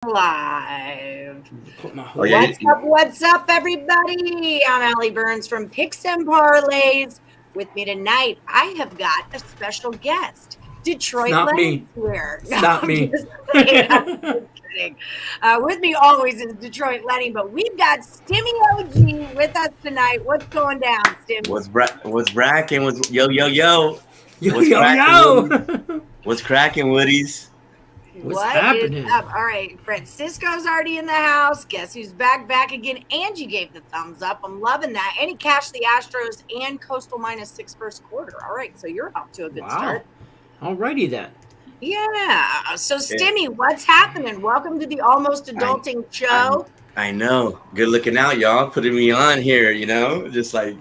Live. Oh, yeah, What's up, everybody? I'm Allie Burns from Picks Parlays. With me tonight, I have got a special guest. Detroit Lenny here. It's not me. I'm just kidding. With me always is Detroit Lenny, but we've got STIMMY OG with us tonight. What's going down, STIMMY? What's bracking? Yo? What's cracking, Woodies? What's happening? Is up? All right, Francisco's already in the house. Guess who's back again? Angie gave the thumbs up. I'm loving that. And he cashed the Astros and Coastal -6 first quarter. All right, so you're off to a good start. Alrighty then. Yeah. So, STIMMY, what's happening? Welcome to the Almost Adulting Show. I know. Good looking out, y'all. Putting me on here, just like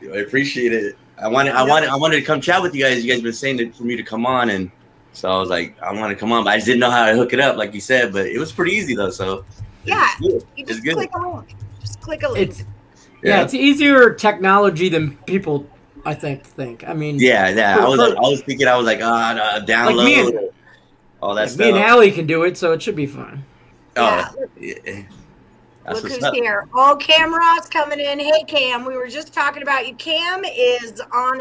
I appreciate it. I wanted to come chat with you guys. You guys been saying for me to come on, and so I was like, I want to come on, but I just didn't know how to hook it up, like you said. But it was pretty easy though. So yeah, you just click a link. Just click a link. It's easier technology than people, I think. I mean, yeah. I was thinking, download like me and, all that stuff. Me and Allie can do it, so it should be fine. Yeah. Look who's here. Oh, Cam Ross coming in. Hey, Cam. We were just talking about you. Cam is on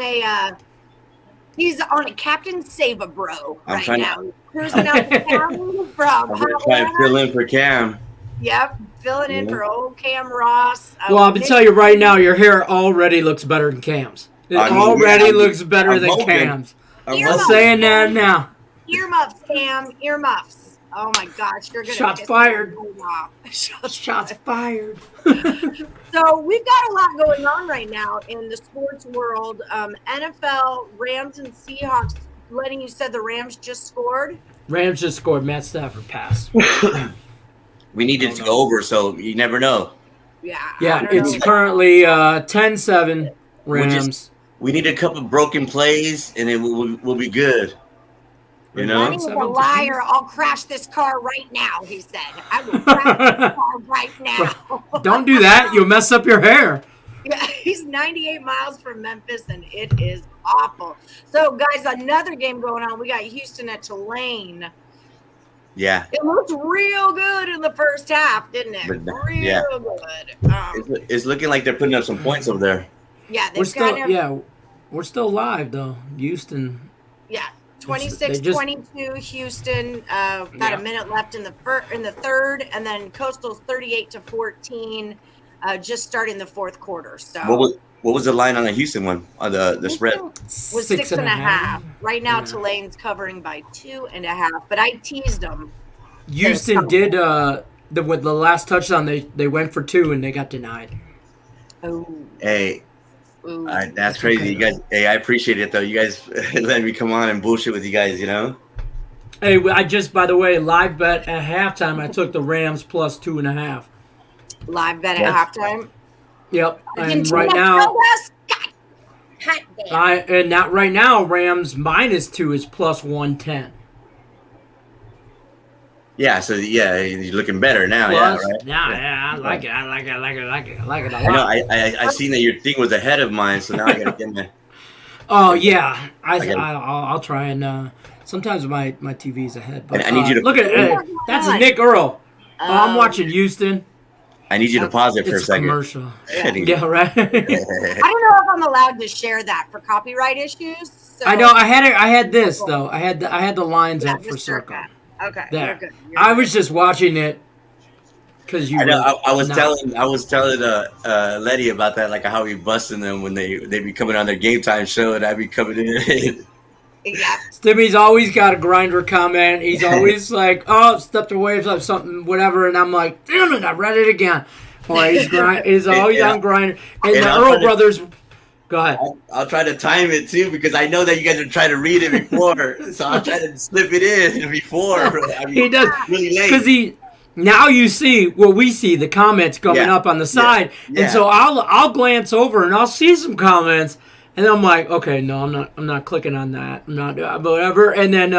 he's on a Captain Save-A-Bro right now. Cruising out the county from I'm going to try and fill in for Cam. Yep, filling in for old Cam Ross. Well, I'm going to tell you right now, your hair already looks better than Cam's. It looks better than Cam's. I'm saying that now. Earmuffs, Cam. Earmuffs. Oh my gosh, you're gonna shots fired. Shots fired. So we've got a lot going on right now in the sports world. NFL, Rams and Seahawks. Lenny, you said the Rams just scored? Rams just scored. Matt Stafford passed. We needed to go over, so you never know. Yeah, it's currently 10-7 Rams. We need a couple broken plays, and it will be good. Lenny was a liar. I'll crash this car right now, he said. I will crash this car right now. Don't do that. You'll mess up your hair. Yeah, he's 98 miles from Memphis, and it is awful. So, guys, another game going on. We got Houston at Tulane. Yeah. It looked real good in the first half, didn't it? Real good. It's looking like they're putting up some points over there. Yeah, we're still live, though. Houston. Yeah. 26-22 Houston. Got a minute left in the third, and then Coastal's 38-14, just starting the fourth quarter. So what was the line on the Houston one? On the spread was 6.5. Right now, Tulane's covering by 2.5. But I teased them. Houston did with the last touchdown. They went for 2 and they got denied. Oh. Hey. That's crazy, you guys. Hey, I appreciate it though. You guys let me come on and bullshit with you guys. Hey, I just, by the way, live bet at halftime. I took the Rams plus 2.5. Live bet at halftime. Yep, and right now, right now, Rams -2 is plus 110. Yeah, so you're looking better now. Plus, right? Yeah, I like it. I like it a lot. I know. I seen that your thing was ahead of mine, so now I gotta get in there. Oh yeah, I'll try and. Sometimes my TV's ahead, but I need you to look at it. That's Nick Earl. I'm watching Houston. I need you to pause it for a second. Commercial. Yeah, right. I don't know if I'm allowed to share that for copyright issues. So. I know. I had this though. I had the lines up for Circa. Okay, you're good. I was just watching it because you. I was telling Letty about that, like how we busting them when they be coming on their game time show, and I be coming in. Yeah. Stimmy's always got a grinder comment. He's always like, "Oh, stepped away from something, whatever," and I'm like, "Damn it, I read it again." Boy, he's always on grinder. And the Earl brothers. Go ahead. I'll try to time it too because I know that you guys are trying to read it before, so I'll try to slip it in before. He does really late because now you see what we see, the comments coming up on the side, and so I'll glance over and I'll see some comments, and I'm like, okay, no, I'm not clicking on that, I'm not whatever, and then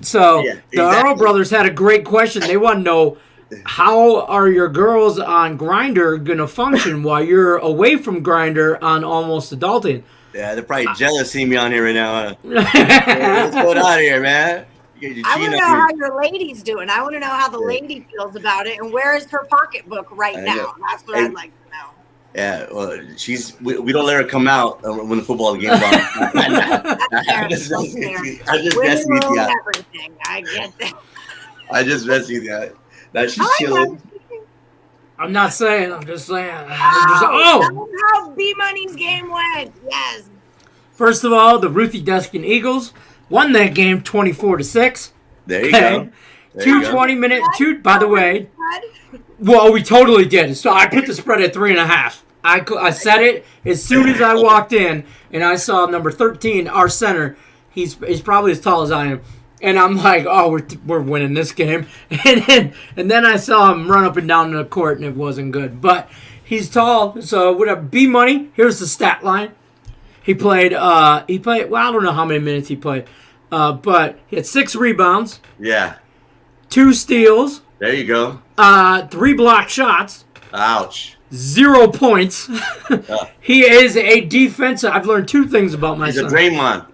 So the Earl brothers had a great question. They want to know, how are your girls on Grindr gonna function while you're away from Grindr on Almost Adulting? Yeah, they're probably jealous seeing me on here right now. What's going on here, man? I want to know how your lady's doing. I want to know how the lady feels about it, and where is her pocketbook right now? That's what I'd like to know. Yeah, well, we don't let her come out when the football game's on. I just messing with you. Everything. I get that. I just messing with you. Now she's chilling. I'm not saying. I'm just saying. How B Money's game went. Yes. First of all, the Ruthie Duskin Eagles won that game 24-6. There you go. 2:20-minute. By the way. Well, we totally did. So I put the spread at 3.5. I said it as soon as I walked in, and I saw number 13, our center. He's probably as tall as I am, and I'm like, oh, we're winning this game. And then I saw him run up and down the court, and it wasn't good. But he's tall, so whatever. B Money. Here's the stat line. He played. Well, I don't know how many minutes he played, but he had 6 rebounds. Yeah. 2 steals. There you go. 3 blocked shots. Ouch. 0 points. He is a defensive. I've learned 2 things about my son. He's a Draymond.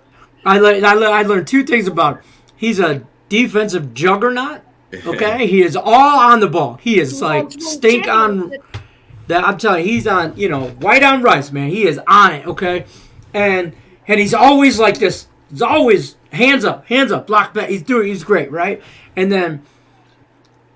I learned 2 things about him. He's a defensive juggernaut. Okay, he is all on the ball. He is like stink on. That I'm telling you, he's on. White on rice, man. He is on it. Okay, and he's always like this. He's always hands up, block back. He's great, right? And then,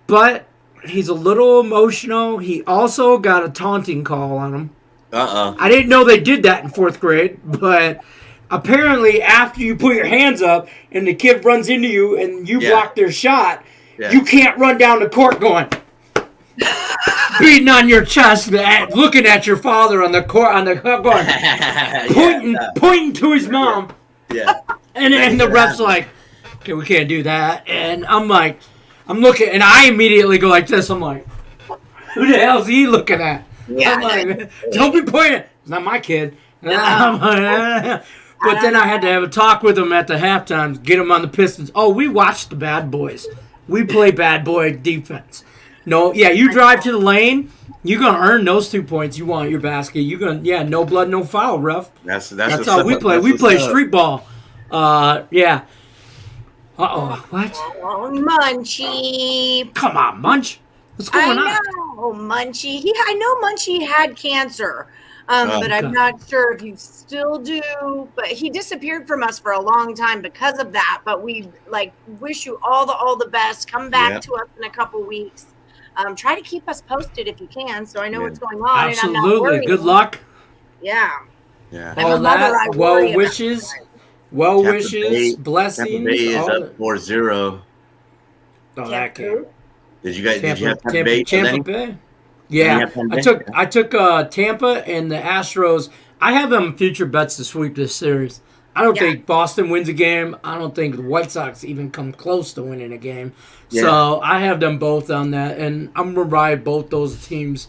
but he's a little emotional. He also got a taunting call on him. I didn't know they did that in 4th grade, but apparently after you put your hands up and the kid runs into you and you block their shot, you can't run down the court going beating on your chest, looking at your father on the court, going pointing to his mom. Yeah. And the ref's like, okay, we can't do that. And I'm looking, and I immediately go like this. I'm like, who the hell's he looking at? Yeah. I'm like, don't be pointing. It's not my kid. But then I had to have a talk with him at the halftime, get him on the Pistons. Oh, we watched the bad boys. We play bad boy defense. No, you drive to the lane, you're going to earn those 2 points. You want your basket. You're going to, no blood, no foul, ref. That's how we play. We play street ball. Yeah. Uh-oh, what? Oh, Munchie. Come on, Munch. What's going on? I know, Munchie. I know Munchie had cancer, but I'm not sure if you still do. But he disappeared from us for a long time because of that. But we wish you all the best. Come back to us in a couple weeks. Try to keep us posted if you can, so I know what's going on. Absolutely. And I'm not worried. Good luck. Yeah. All that. Well wishes. Well wishes. Blessings. Tampa Bay is up 4-0. Oh, that game. Did you have Tampa Bay? Tampa Bay? Yeah. I took Tampa and the Astros. I have them future bets to sweep this series. I don't think Boston wins a game. I don't think the White Sox even come close to winning a game. Yeah. So I have them both on that, and I'm going to ride both those teams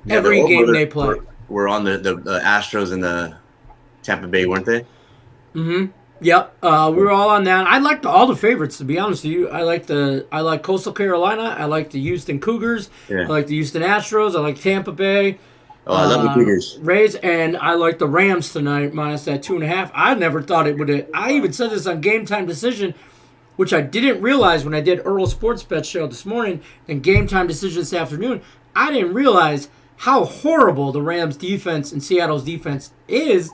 every game they play. Were on the Astros and the Tampa Bay, weren't they? Mm-hmm. Yep. We were all on that. I liked all the favorites, to be honest with you. I like Coastal Carolina. I like the Houston Cougars. Yeah. I like the Houston Astros. I like Tampa Bay. Oh, I love the Cougars. Rays, and I like the Rams tonight, minus that 2.5. I never thought it would. I even said this on Game Time Decision, which I didn't realize when I did Earl's Sports Bet Show this morning and Game Time Decision this afternoon. I didn't realize how horrible the Rams' defense and Seattle's defense is.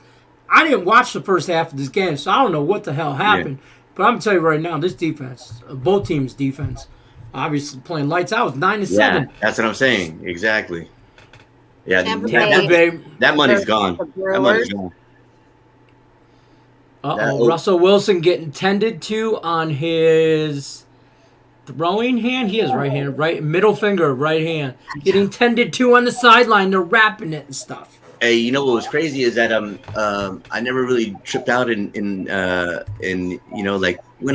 I didn't watch the first half of this game, so I don't know what the hell happened. Yeah. But I'm going to tell you right now, this defense, both teams' defense, obviously playing lights out, 9-7. Yeah, that's what I'm saying. Exactly. Yeah, Tampa Bay. That money's gone. That money's gone. Russell Wilson getting tended to on his throwing hand. He has right hand, right middle finger, right hand. Getting tended to on the sideline. They're wrapping it and stuff. Hey, you know what was crazy is that I never really tripped out and went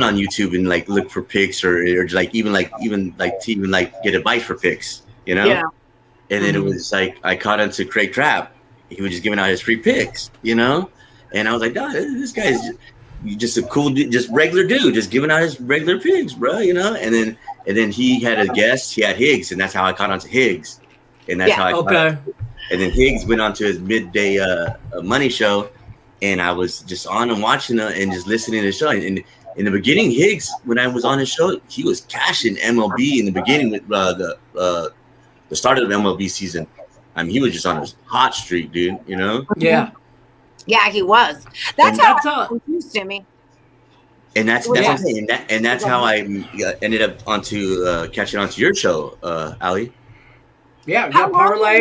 on YouTube and look for picks or even get advice for picks, Yeah. And then it was I caught onto Craig Trapp. He was just giving out his free picks, And I was like, oh, this guy's just a cool dude, just regular dude, just giving out his regular picks, bro, And then he had a guest. He had Higgs, and that's how I caught onto Higgs. And that's how I caught. And then Higgs went on to his midday money show, and I was just on and watching it and just listening to the show. And in the beginning, Higgs, when I was on his show, he was cashing MLB in the beginning with the start of the MLB season. I mean, he was just on a hot streak, dude. You know? Yeah. Yeah, he was. That's how I confused Timmy. And that's how I ended up catching onto your show, Ali. Yeah, we got parlay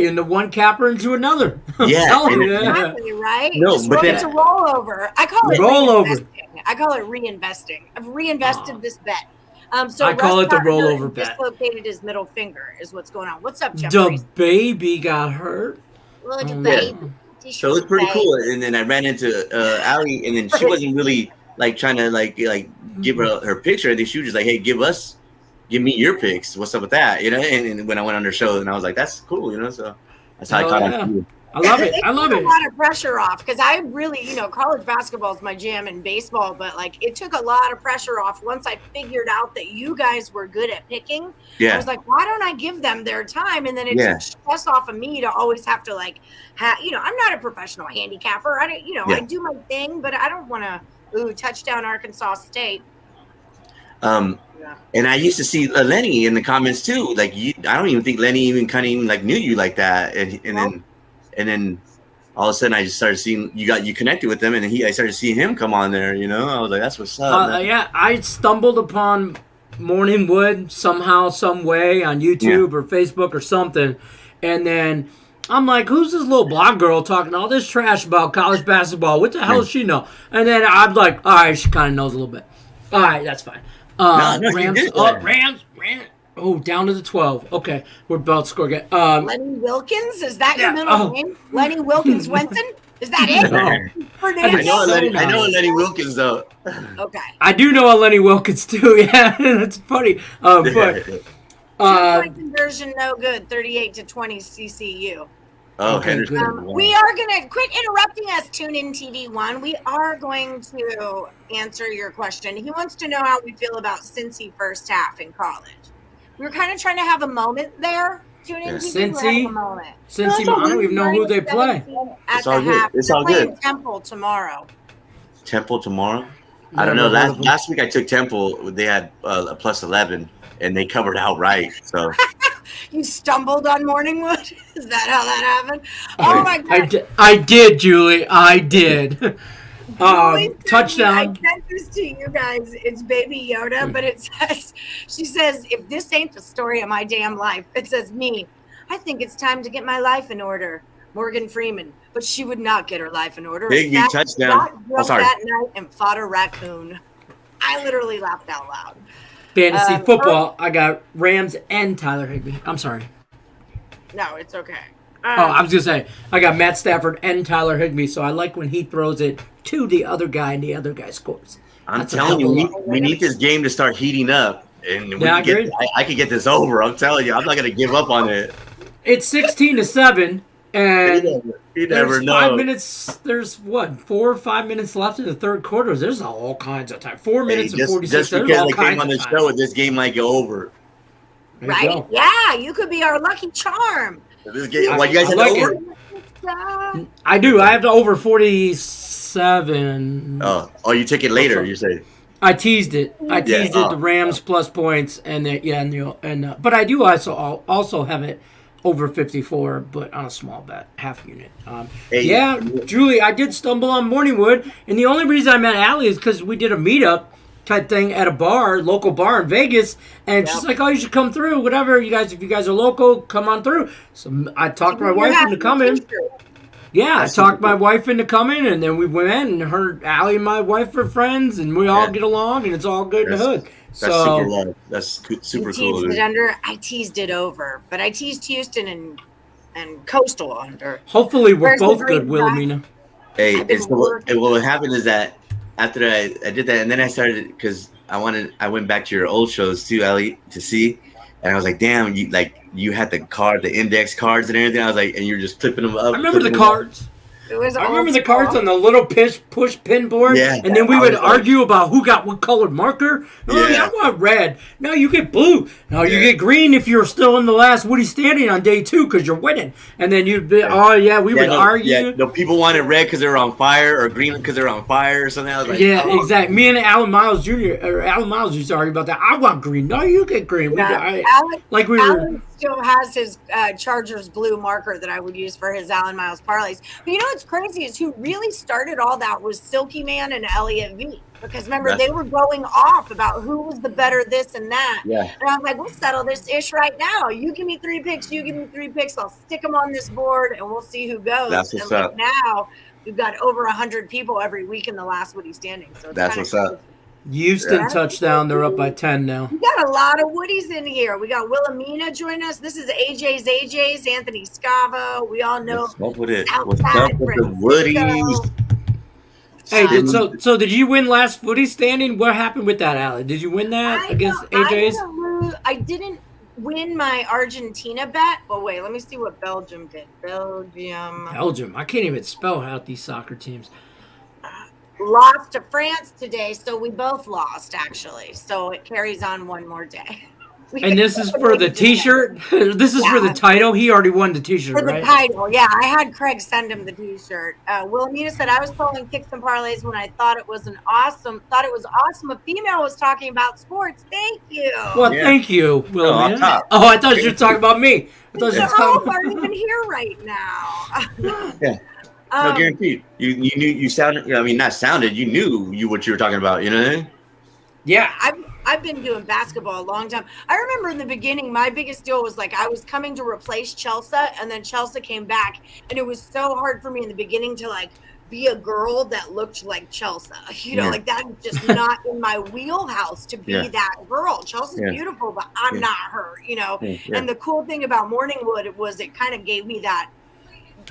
into one capper into another. Yeah, exactly, right? No, but it's a rollover. I call it rollover. I call it reinvesting. I've reinvested this bet. So I call it the rollover bet. Dislocated his middle finger is what's going on. What's up, Jeffrey? The baby got hurt. Little baby. So it was pretty cool. And then I ran into Ali, and then she wasn't really like trying to like give her picture. And she was just like, "Hey, give me your picks. What's up with that?" You know. And when I went on her show, and I was like, "That's cool," you know. So that's how I caught on to you. I love it. I love it. A lot of pressure off because I really, college basketball is my jam and baseball, but like it took a lot of pressure off once I figured out that you guys were good at picking. Yeah. I was like, why don't I give them their time? And then it took stress off of me to always have to I'm not a professional handicapper. I do my thing, but I don't want to touchdown Arkansas State. And I used to see Lenny in the comments too. Like I don't even think Lenny even knew you like that. And then all of a sudden I just started seeing you connected with them, and I started seeing him come on there. You know, I was like, that's what's up. Yeah, I stumbled upon Morning Wood somehow, some way on YouTube or Facebook or something, and then I'm like, who's this little blonde girl talking all this trash about college basketball? What the hell does she know? And then I'm like, all right, she kind of knows a little bit. All right, that's fine. Rams. Oh, down to the 12. Okay, we're about to score again. Lenny Wilkins? Is that your middle name? Lenny Wilkins Wenton? Is that it? I know Lenny Wilkins, though. Okay. I do know a Lenny Wilkins, too. Yeah, that's funny. But conversion, no good. 38-20 CCU. Oh, okay, Henderson. We are going to quit interrupting us. Tune in TV1. We are going to answer your question. He wants to know how we feel about Cincy first half in college. We were kind of trying to have a moment there. Tune in TV. Cincy, I don't even know who they play. It's all good. It's all good. Temple tomorrow. I don't know. Last week I took Temple. They had a plus 11, and they covered outright. So you stumbled on Morningwood? Is that how that happened? Oh my God! I did, Julie. I did. Touchdown. I sent this to you guys. It's Baby Yoda, but it says, she says, if this ain't the story of my damn life, it says me. I think it's time to get my life in order. Morgan Freeman, but she would not get her life in order. Big touchdown. That night and fought a raccoon. I literally laughed out loud. Fantasy football. I got Rams and Tyler Higbee. I'm sorry. No, it's okay. I was going to say, I got Matt Stafford and Tyler Higbee, so I like when he throws it to the other guy and the other guy scores. I'm telling you, we need this game to start heating up. And I could get this over. I'm telling you, I'm not going to give up on it. It's 16-7, and you never know. 5 minutes. There's 4 or 5 minutes left in the third quarter. There's all kinds of time. 4 minutes and 46. Just because they came on the show, this game might go over. Right? Yeah, you could be our lucky charm. This game, you guys have over? I do. I have to over 47. Oh, you took it later. You say. I teased it. The Rams plus points, and but I do also have it over 54, but on a small bet, half unit. Julie, I did stumble on Morningwood, and the only reason I met Allie is because we did a meetup type thing at a local bar in Vegas, and she's like, "Oh, you should come through. Whatever, if you guys are local, come on through." So I talked my wife into coming. Yeah, I talked my wife into coming, and then we went in, and Allie and my wife are friends, and we all get along, and it's all good in the hood. That's super cool. I teased it over, but I teased Houston and Coastal under. Hopefully, we're both good, Wilhelmina. Hey, what happened is that after I did that, and then I started because I went back to your old shows too, Allie, to see, and I was like, damn, you had the index cards and everything. I was like, and you're just clipping them up. I remember the cards. It was. I remember the cards on the little push pin board, and then we would argue about who got what colored marker. I want red. No, you get blue. No, you get green if you're still in the last Woody standing on day 2 because you're winning. And then you'd be, we would argue. Yeah, no, people wanted red because they were on fire, or green because they were on fire, or something. I was like, exactly. Me and Alan Miles used to argue about that. I want green. No, you get green. Alan still has his Chargers blue marker that I would use for his Alan Miles parlays. But you know what's crazy is who really started all that was Silky Man and Elliot V. Because remember, they were going off about who was the better this and that. Yeah. And I was like, we'll settle this ish right now. You give me 3 picks, you give me 3 picks. I'll stick them on this board, and we'll see who goes. That's what's and up. Now we've got over 100 people every week in the last Woody standing. So that's what's up. Houston touchdown. They're up by 10 now. We got a lot of Woodies in here. We got Wilhelmina joining us. This is AJ's, Anthony Scavo. We all know. What's up with it? What's up with the Woodies? Hey, so did you win last Woody standing? What happened with that, Allie? Did you win that against AJ's? I didn't win my Argentina bet. But wait, let me see what Belgium did. Belgium. I can't even spell out these soccer teams. Lost to France today, so we both lost, actually. So it carries on one more day. And this is for the T-shirt? This is for the title? He already won the T-shirt, right? For the right? title, yeah. I had Craig send him the T-shirt. Wilhelmina said, I was calling Picks and Parlays when I thought it was awesome. A female was talking about sports. Thank you. Well, thank you, Wilhelmina. Oh, I thought you were talking about me. Aren't even here right now. Yeah. No, guaranteed. You knew you sounded. I mean, not sounded. You knew what you were talking about. You know what I mean? Yeah. I've been doing basketball a long time. I remember in the beginning, my biggest deal was like I was coming to replace Chelsea, and then Chelsea came back, and it was so hard for me in the beginning to like be a girl that looked like Chelsea. You know, like that's just not in my wheelhouse to be that girl. Chelsea's beautiful, but I'm not her. You know, and the cool thing about Morningwood was it kind of gave me that.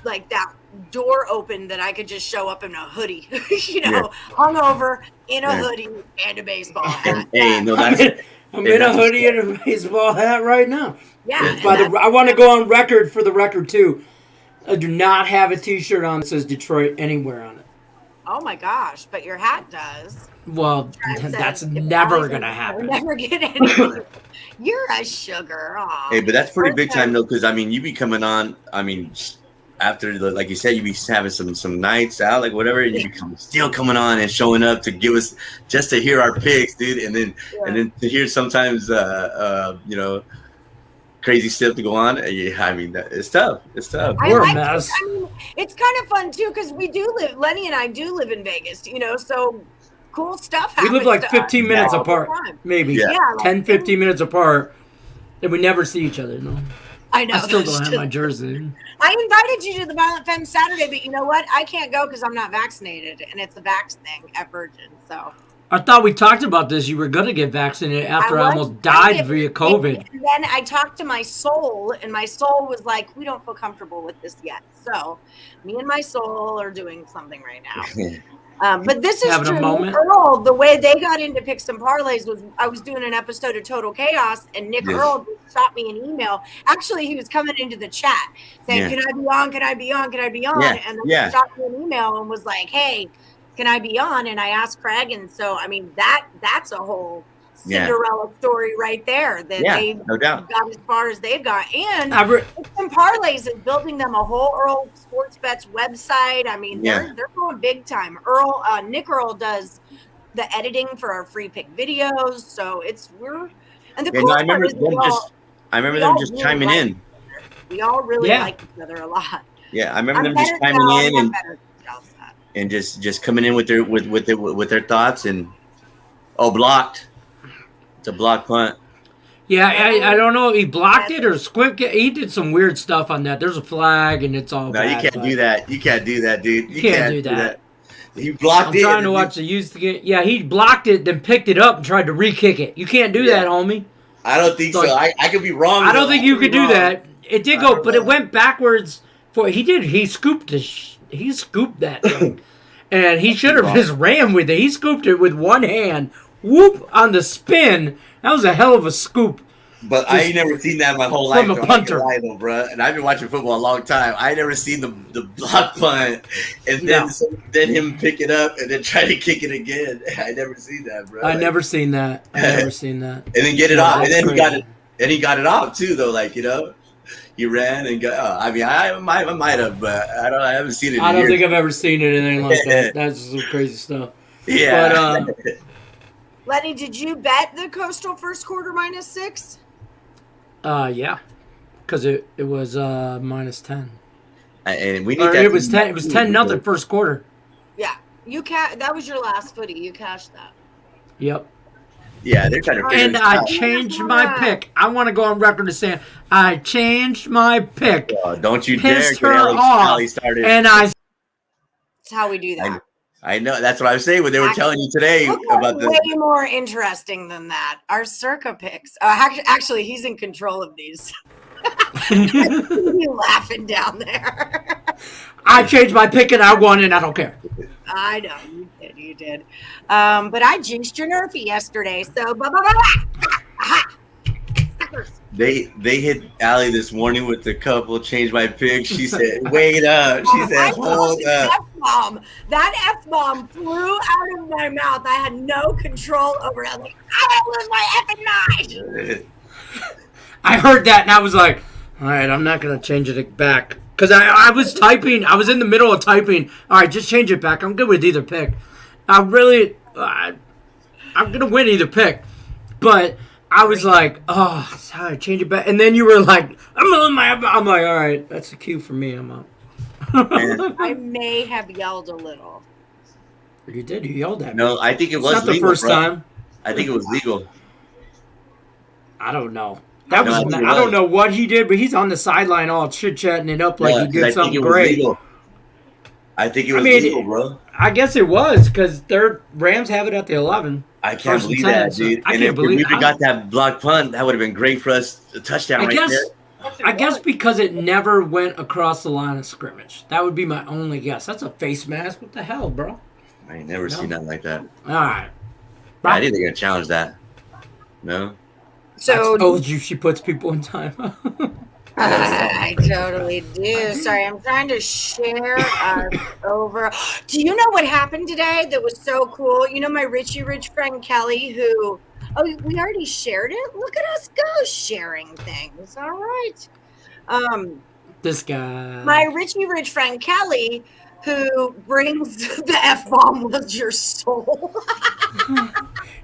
Like that door open that I could just show up in a hoodie, hungover in a hoodie and a baseball hat. I'm in a hoodie and a baseball hat right now. Yeah. I want to go on record for the record too. I do not have a T-shirt on that says Detroit anywhere on it. Oh my gosh! But your hat does. Well, that's never gonna happen. Never get anything. You're a sugar. Aww. Hey, but that's pretty big time though, because I mean, you be coming on. I mean. After like you said, you be having some nights out, like whatever, and you become still coming on and showing up to give us just to hear our picks, dude, and then to hear sometimes crazy stuff to go on. Yeah, I mean it's tough. It's tough. We're a mess. I mean, it's kind of fun too because we do live. Lenny and I do live in Vegas, so cool stuff happens. We live like 15 minutes apart, maybe 10, 15 minutes apart, and we never see each other. No. I know. I still don't have my jersey. I invited you to the Violent Femmes Saturday, but you know what? I can't go because I'm not vaccinated, and it's a vax thing at Virgin. So I thought we talked about this. You were going to get vaccinated after I almost died via COVID. And then I talked to my soul, and my soul was like, we don't feel comfortable with this yet. So me and my soul are doing something right now. But this is true. Earl, the way they got into Picks and Parlays was I was doing an episode of Total Chaos, and Nick Earl shot me an email. Actually, he was coming into the chat saying, can I be on? Can I be on? Can I be on? And then he shot me an email and was like, hey, can I be on? And I asked Craig. And so, I mean, that's a whole Cinderella story right there that they got as far as they've got. And Picks and Parlays is building them a whole Earl Sports Bets website. I mean, they're going big time. Nick Earl does the editing for our free pick videos. So I remember them just chiming in. We all really like each other a lot. Yeah, I remember them just chiming in and just coming in with their thoughts and blocked. It's a block punt. Yeah, I don't know if he blocked it or squipped it. He did some weird stuff on that. There's a flag and it's all bad. You can't do that. You can't do that, dude. You can't do that. He blocked it. I'm trying to watch the youth game. Yeah, he blocked it, then picked it up and tried to re-kick it. You can't do that, homie. I don't think so. I could be wrong. I don't think you could do that. It did go, but it went backwards. He scooped that thing. And he should have just ran with it. He scooped it with one hand. Whoop on the spin. That was a hell of a scoop. But I ain't never seen that in my whole life. From a punter, though, bro. And I've been watching football a long time. I never seen the block punt and then him pick it up and then try to kick it again. I never seen that, bro. I never seen that. And then get it off, and then he got it. And he got it off too, though. Like he ran and got. I mean, I might have, but I haven't seen it. I don't think I've ever seen anything like that. That's some crazy stuff. Yeah. But, Lenny, did you bet the Coastal first quarter -6? Yeah, because it was -10. And we need or that. It was 10. It was 10-0 first quarter. Yeah, that was your last footy. You cashed that. Yep. Yeah, they're trying to. And I changed my pick. I want to go on record as saying I changed my pick. Don't you Pissed dare! her off. Started. And that's how we do that. I know. That's what I was saying when they were telling you today about way more interesting than that. Our Circa picks. Actually, he's in control of these. You laughing down there. I changed my pick and I won, and I don't care. I know you did. But I jinxed your Nerfy yesterday, so blah blah blah blah. Suckers. They hit Allie this morning with the couple, changed my pick. She said, wait up. She said, hold up. F-bomb. That F-bomb flew out of my mouth. I had no control over it. I was like, I lose my effing mind. I heard that and I was like, all right, I'm not going to change it back. Because I was typing. I was in the middle of typing. All right, just change it back. I'm good with either pick. I'm going to win either pick. But I was like, oh, sorry, change it back. And then you were like, I'm like, all right, that's a cue for me. I'm out. I may have yelled a little. You did. You yelled at me. No, I think it was not legal, the first time. I think it was legal. I don't know. I don't know what he did, but he's on the sideline all chit-chatting it up like he did something great. I think it was legal, bro. I guess it was because their Rams have it at the 11. I can't believe that, dude. And if we got that block punt, that would have been great for us. A touchdown there. I guess because it never went across the line of scrimmage. That would be my only guess. That's a face mask. What the hell, bro? I ain't never seen nothing like that. All right. I didn't think they're going to challenge that. No? So I told you she puts people in time. I totally do. Sorry, I'm trying to share us over. Do you know what happened today that was so cool? You know my Richie Rich friend Kelly who... Oh, we already shared it? Look at us go sharing things. All right. This guy. My Richie Rich friend Kelly who brings the F-bomb was your soul.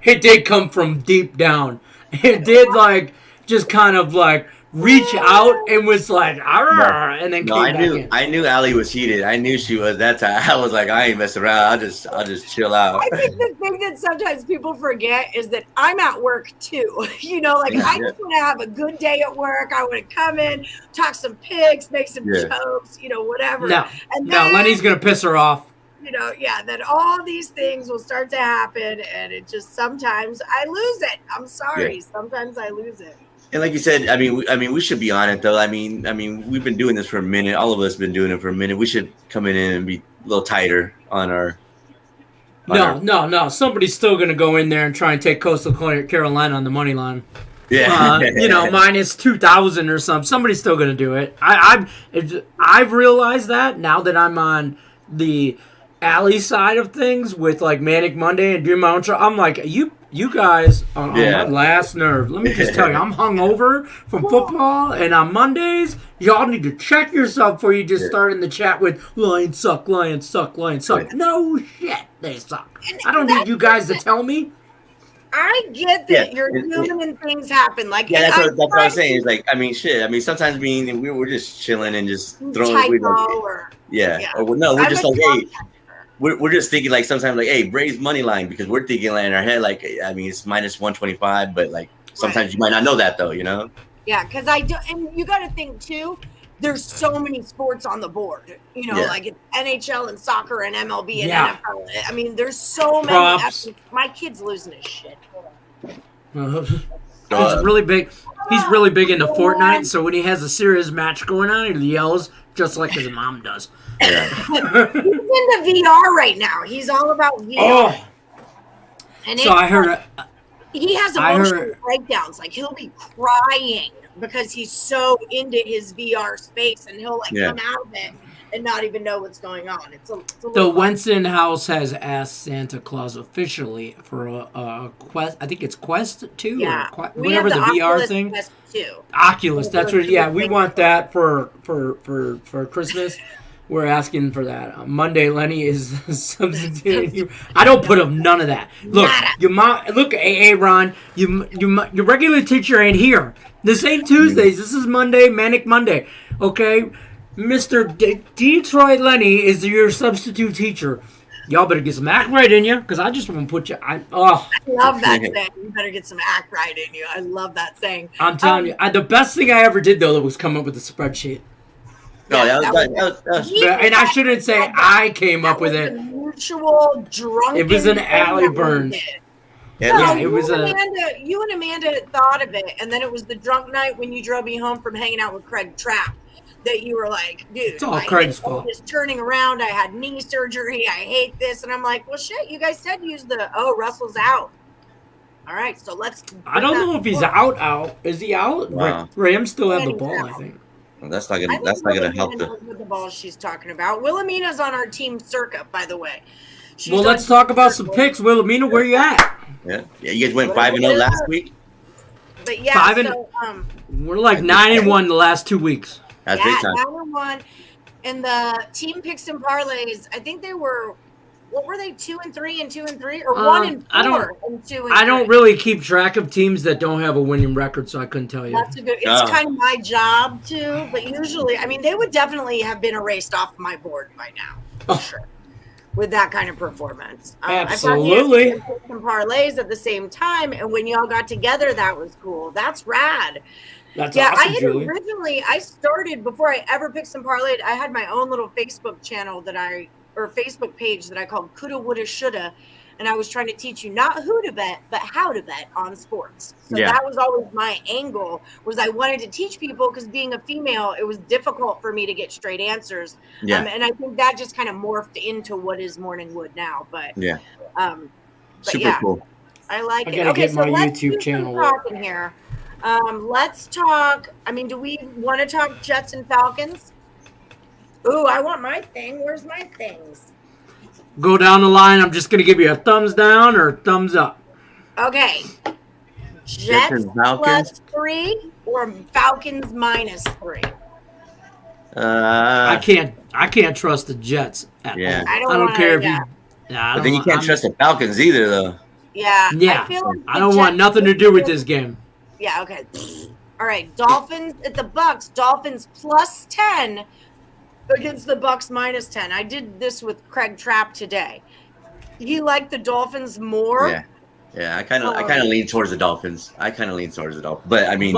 It did come from deep down. It did just kind of reach out and was like, and then came back in. I knew Allie was heated. I knew she was. That's how I was like, I ain't messing around. I'll just chill out. I think the thing that sometimes people forget is that I'm at work too. I just want to have a good day at work. I want to come in, talk some picks, make some jokes, whatever. No, Lenny's gonna piss her off. That all these things will start to happen, and it just sometimes I lose it. I'm sorry. Yeah. Sometimes I lose it. And like you said, I mean, we should be on it though. I mean, we've been doing this for a minute. All of us been doing it for a minute. We should come in and be a little tighter on our. No. Somebody's still gonna go in there and try and take Coastal Carolina on the money line. Yeah. Minus 2,000 or something. Somebody's still gonna do it. I've realized that now that I'm on the alley side of things with Manic Monday and doing my own show. I'm like, you guys are on my last nerve. Let me just tell you, I'm hungover from football, and on Mondays, y'all need to check yourself before you just start in the chat with Lions suck, Lions suck, Lions suck. No shit, they suck. I don't need you guys to tell me. I get that you're human and things happen. That's what I'm saying. It's sometimes we're just chilling and just throwing. Or we're just hey. We're just thinking sometimes hey, Braves money line because we're thinking in our head it's minus 125, but sometimes you might not know that though, Yeah, because I do, and you got to think too. There's so many sports on the board, it's NHL and soccer and MLB and NFL. There's so many. My kid's losing his shit. He's really big. He's really big into Fortnite, so when he has a serious match going on, he yells just like his mom does. Yeah. He's into VR right now. He's all about VR. Oh. And so I heard He has emotional breakdowns. Like he'll be crying because he's so into his VR space, and he'll come out of it and not even know what's going on. It's a the Winston house has asked Santa Claus officially for a Quest. I think it's Quest 2 or whatever the VR Oculus thing. Quest 2. Oculus. That's what. Yeah, we want that for Christmas. We're asking for that. Monday, Lenny is substituting you. I don't put up none of that. Look, your mom. Look, Ron. Your regular teacher ain't here. This ain't Tuesdays. This is Monday, Manic Monday. Okay, Mr. Detroit Lenny is your substitute teacher. Y'all better get some act right in you, because I just want to put you. I love that saying. You better get some act right in you. I love that saying. I'm telling you, the best thing I ever did though was come up with a spreadsheet. No, that was and I shouldn't say I came up with it. Mutual drunken. It was an Alley Burns. Yeah, it was you and Amanda thought of it, and then it was the drunk night when you drove me home from hanging out with Craig Trapp that you were like, dude, it's all Craig's fault. Just turning around, I had knee surgery, I hate this, and I'm like, well, shit, you guys said use Russell's out. All right, so let's. I don't know if he's out. Is he out? Wow. Rams still have the ball, I think. Well, that's not gonna help with the ball she's talking about. Wilhelmina's on our team Circa, by the way. Let's talk about some picks. Wilhelmina, where you at? Yeah, you guys went 5-0 last week. But yeah, we're like 9-1 the last 2 weeks. That's big time. 9-1, and the team picks and parlays. I think they were. What were they? 2-3 and 2-3, or 1-4 and 2-3? I don't really keep track of teams that don't have a winning record, so I couldn't tell you. That's a good. It's kind of my job too, but usually, I mean, they would definitely have been erased off my board by now, for sure, with that kind of performance. Absolutely. I thought some parlays at the same time, and when y'all got together, that was cool. That's rad. That's awesome, Julie. I started before I ever picked some parlays. I had my own little Facebook channel or Facebook page that I called Coulda, Woulda, Shoulda, and I was trying to teach you not who to bet, but how to bet on sports. So that was always my angle, was I wanted to teach people, because being a female, it was difficult for me to get straight answers. Yeah. And I think that just kind of morphed into what is Morning Wood now. But super cool. I like it. Okay, so let's YouTube do channel some talking here. Let's talk. I mean, do we want to talk Jets and Falcons? Ooh, I want my thing. Where's my things? Go down the line. I'm just going to give you a thumbs down or a thumbs up. Okay. Jets +3 or Falcons -3? I can't trust the Jets at all. I don't care if you. But then you can't trust the Falcons either, though. Yeah. I don't want nothing to do with this game. Yeah. Okay. All right. Dolphins at the Bucks. Dolphins +10. Against the Bucks -10. I did this with Craig Trapp today. You like the Dolphins more? Yeah. I kind of lean towards the Dolphins. But I mean,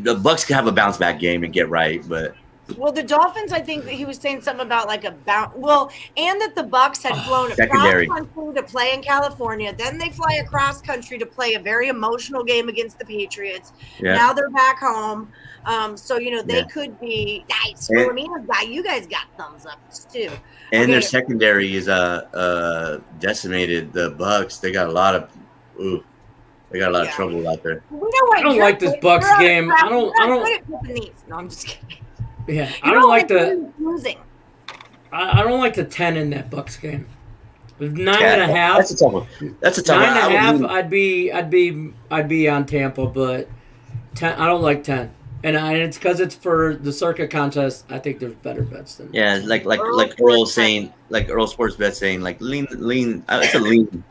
the Bucks can have a bounce back game and get right. But the Dolphins, I think that he was saying something about like a bounce. Well, and that the Bucks had flown across country to play in California. Then they fly across country to play a very emotional game against the Patriots. Yeah. Now they're back home. So, they could be nice. You guys got thumbs up too. And their secondary is decimated. The Bucks, they got a lot of trouble out there. I don't like this Bucks game. I don't. No, I'm just kidding. Yeah, I don't like the losing. I don't like the 10 in that Bucks game. 9.5. That's a tough one. 9.5. I'd be on Tampa, but 10. I don't like 10. And it's because it's for the Circa contest. I think there's better bets than. Yeah, like Earl saying, like Earl Sports Bet saying, like lean. It's a lean.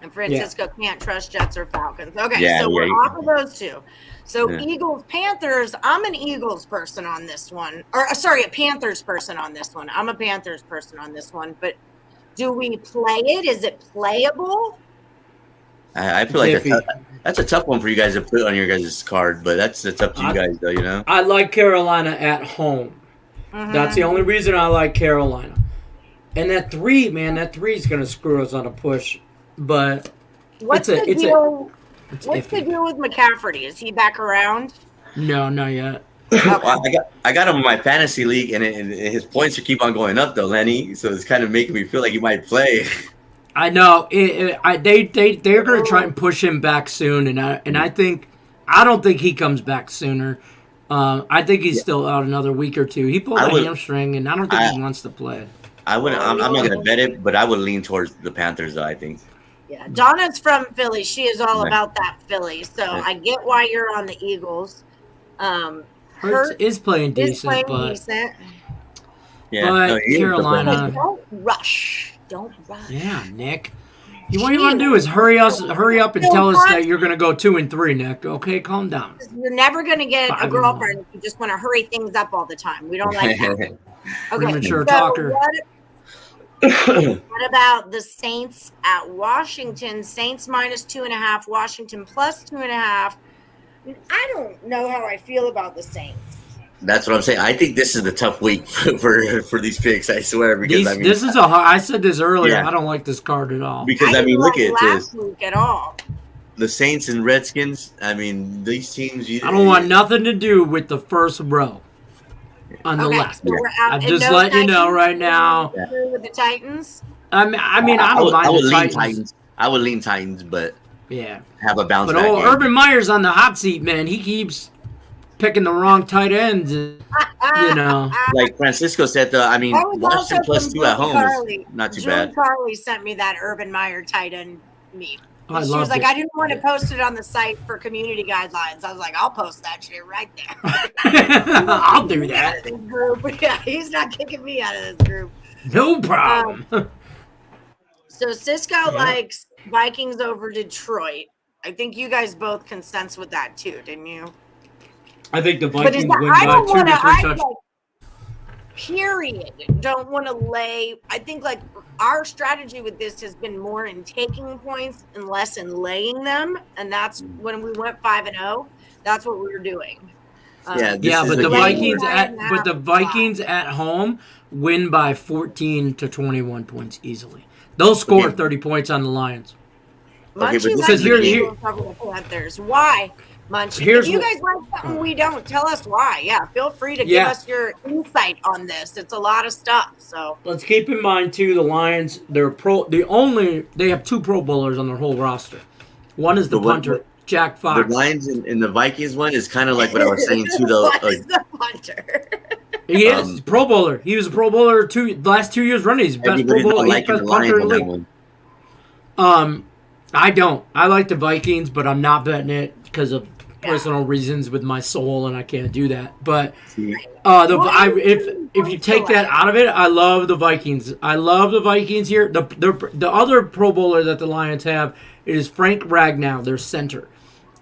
And Francisco can't trust Jets or Falcons. Okay, so we're off of those two. So Eagles, Panthers. I'm an Eagles person on this one. Or sorry, a Panthers person on this one. I'm a Panthers person on this one. But do we play it? Is it playable? I feel like that's a tough one for you guys to put on your guys' card, but it's up to you guys, though, I like Carolina at home. Mm-hmm. That's the only reason I like Carolina. And that 3 is going to screw us on a push. But what's the deal with McCaffrey? Is he back around? No, not yet. Well, I got him in my fantasy league, and his points keep on going up, though, Lenny. So it's kind of making me feel like he might play. I know. They're going to try and push him back soon, and I don't think he comes back sooner. I think he's still out another week or two. He pulled a hamstring, and I don't think he wants to play. I'm not going to bet it, but I would lean towards the Panthers, though, I think. Yeah, Donna's from Philly. She is all about that Philly. So I get why you're on the Eagles. Hurts is playing decent, Yeah, but Carolina. Don't rush. Yeah, Nick. What you want to do is hurry up and tell us that you're going to go 2-3, Nick. Okay, calm down. You're never going to get a girlfriend if you just want to hurry things up all the time. We don't like that. Okay, mature talker. What about the Saints at Washington? Saints -2.5, Washington +2.5. I don't know how I feel about the Saints. That's what I'm saying. I think this is the tough week for these picks. I swear, because this is I said this earlier. Yeah. I don't like this card at all. Because look at this. Week at all. The Saints and Redskins. These teams. I don't want nothing to do with the first row on the left. So I'm just letting you know right now. With the Titans. I don't mind the Titans. I would lean Titans, but have a bounce. But Urban Meyer's on the hot seat, man. He keeps picking the wrong tight ends, Like Francisco said, Washington +2 at home is not too bad. Carly sent me that Urban Meyer tight end meme. She was like, I didn't want to post it on the site for community guidelines. I was like, I'll post that shit right there. I'll do that. Yeah, he's not kicking me out of this group. No problem. So Cisco likes Vikings over Detroit. I think you guys both can sense with that too, didn't you? I think the Vikings win by 2 to 3 touchdowns. Period. Don't want to lay. I think our strategy with this has been more in taking points and less in laying them, and that's when we went 5-0. That's what we were doing. But the Vikings at home win by 14 to 21 points easily. They'll score 30 points on the Lions. Because why? Munch. If you guys like something we don't, tell us why. Yeah, feel free to give us your insight on this. It's a lot of stuff. So let's keep in mind too, the Lions. They have 2 Pro Bowlers on their whole roster. One is the punter, Jack Fox. The Lions and the Vikings one is kind of like what I was saying too, though. The punter. He is Pro Bowler. He was a Pro Bowler the last 2 years running. He's best Pro Bowler. He's best punter in the league. I don't. I like the Vikings, but I'm not betting it because of personal reasons with my soul, and I can't do that. But if you take that out of it, I love the Vikings. I love the Vikings here. The other Pro Bowler that the Lions have is Frank Ragnow, their center,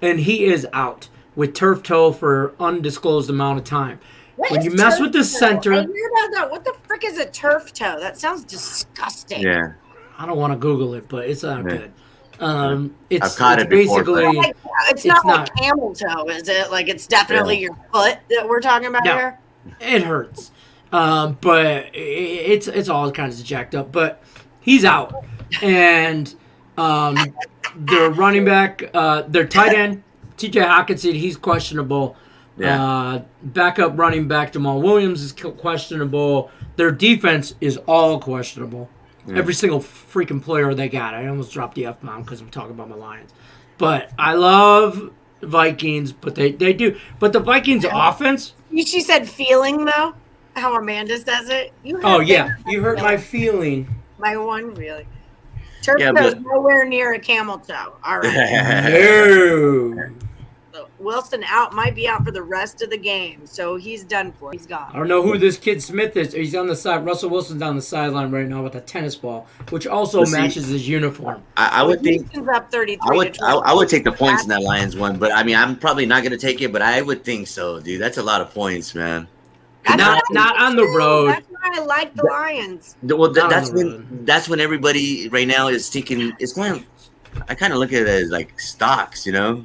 and he is out with turf toe for undisclosed amount of time. When you mess with the center, I hear about that. What the frick is a turf toe? That sounds disgusting. Yeah, I don't want to Google it, but it's not good. I've caught it basically before, it's not like camel toe, is it? Like it's definitely your foot that we're talking about here. It hurts, but it's all kinds of jacked up. But he's out, and their running back, their tight end, T.J. Hockenson, he's questionable. Backup running back Jamal Williams is questionable. Their defense is all questionable. Every single freaking player they got. I almost dropped the F-bomb because I'm talking about my Lions. But I love Vikings, but they do. But the Vikings offense. She said feeling, though, how Amanda says it. You hurt my feeling. My one, really. Turf toe's nowhere near a camel toe. All right. No. Wilson might be out for the rest of the game, so he's done for. He's gone. I don't know who this kid Smith is. He's on the side. Russell Wilson's on the sideline right now with a tennis ball, which also matches his uniform. I would think. Up 33 I would take the points in that Lions one, but I'm probably not going to take it. But I would think so, dude. That's a lot of points, man. Not on the road. That's why I like the Lions. Well, that's when everybody right now is thinking. It's going. I kind of look at it as like stocks, Yeah,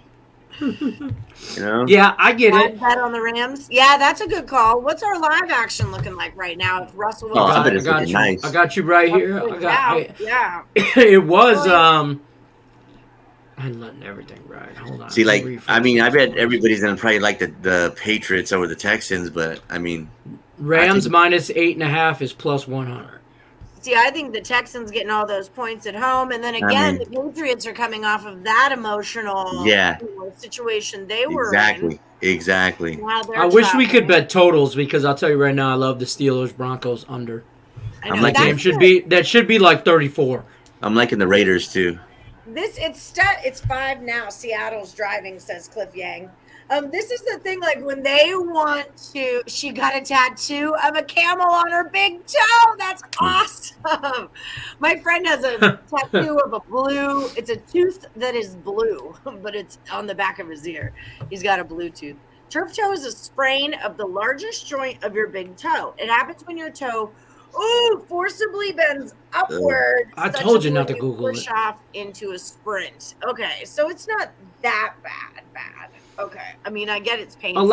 I get it. Bet on the Rams. Yeah, that's a good call. What's our live action looking like right now? If Russell Wilson, I got you right here. It was I'm letting everything ride. Hold on. See, I bet everybody's gonna probably like the Patriots over the Texans, but Rams minus 8.5 is plus 100. See, I think the Texans getting all those points at home, and then again, the Patriots are coming off of that emotional situation they were in. Exactly. I wish we could bet totals because I'll tell you right now, I love the Steelers Broncos under. That game should be like 34. I'm liking the Raiders too. It's 5 now. Seattle's driving, says Cliff Yang. This is the thing, like when they want to, she got a tattoo of a camel on her big toe. That's awesome. My friend has a tattoo of a blue, it's a tooth that is blue, but it's on the back of his ear. He's got a blue tooth. Turf toe is a sprain of the largest joint of your big toe. It happens when your toe forcibly bends upward. I told you not to Google push off into a sprint. Okay, so it's not that bad. Okay, I mean, I get it's painful.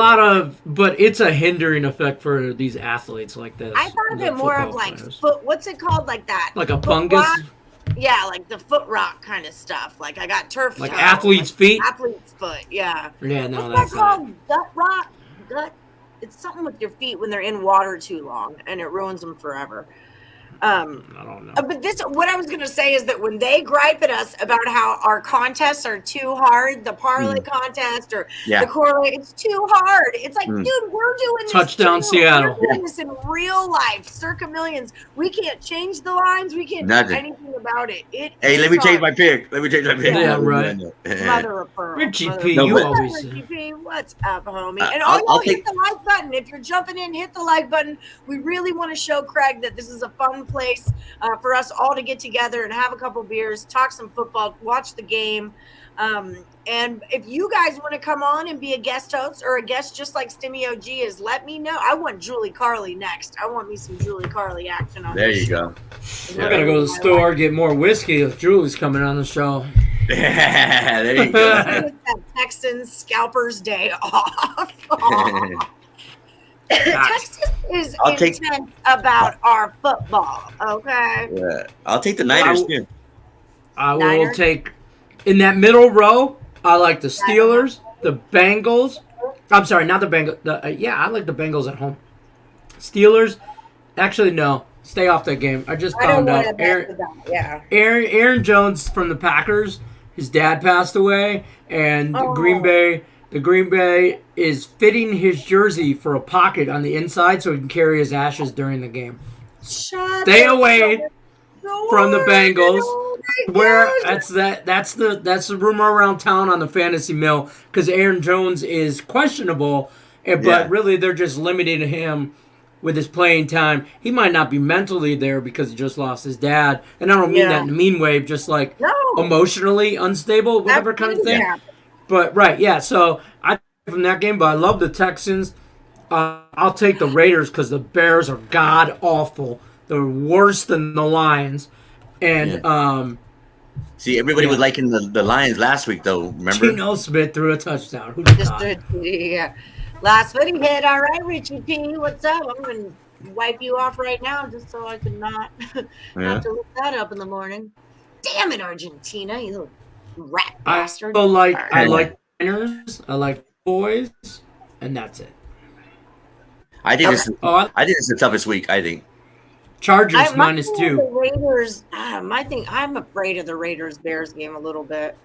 But it's a hindering effect for these athletes like this. I thought of it more of like foot. What's it called, like that? Like a fungus. Yeah, like the foot rock kind of stuff. Like I got turf. Like athlete's feet. Athlete's foot. Yeah. Yeah, no, that's called gut rot. It's something with your feet when they're in water too long, and it ruins them forever. I don't know. But what I was going to say is that when they gripe at us about how our contests are too hard, the parlay contest or the correlate, it's too hard. It's like, dude, we're doing this. Touchdown Seattle. We're doing this in real life, Circa Millions. We can't change the lines. We can't do anything about it. Hey, let me change my pick. Yeah, right. Mother of pearl. Richie P, you always say. Richie P, what's up, homie? And I'll hit the like button. If you're jumping in, hit the like button. We really want to show Craig that this is a fun place for us all to get together and have a couple beers, talk some football, watch the game. And if you guys want to come on and be a guest host or a guest just like Stimmy OG is, let me know. I want Julie Carly next. I want me some Julie Carly action on There this you show. go. We're going to go to the store, get more whiskey if Julie's coming on the show. There you go. That Texans Scalpers Day off. Texas is intense about our football, okay? Yeah, I'll take the Niners too. I will take in that middle row. I like the Steelers, the Bengals. I'm sorry, not the Bengals. I like the Bengals at home. Steelers. Actually, no. Stay off that game. I just found out. Aaron Jones from the Packers. His dad passed away, and Green Bay. The Green Bay is fitting his jersey for a pocket on the inside so he can carry his ashes during the game. Stay away from the Bengals. That's the rumor around town on the fantasy mill because Aaron Jones is questionable, but really they're just limiting him with his playing time. He might not be mentally there because he just lost his dad, and I don't mean that in a mean way, just like emotionally unstable, whatever kind of thing. But so I from that game, but I love the Texans. I'll take the Raiders because the Bears are god awful. They're worse than the Lions. And see, everybody was liking the Lions last week, though. Remember? Geno Smith threw a touchdown. Last minute hit. All right, Richie P, what's up? I'm gonna wipe you off right now just so I can not have to look that up in the morning. Damn it, Argentina, you little rat bastard. I like Niners, I like boys, and that's it. I think it's the toughest week. I think Chargers -2. The Raiders. I'm afraid of the Raiders-Bears game a little bit.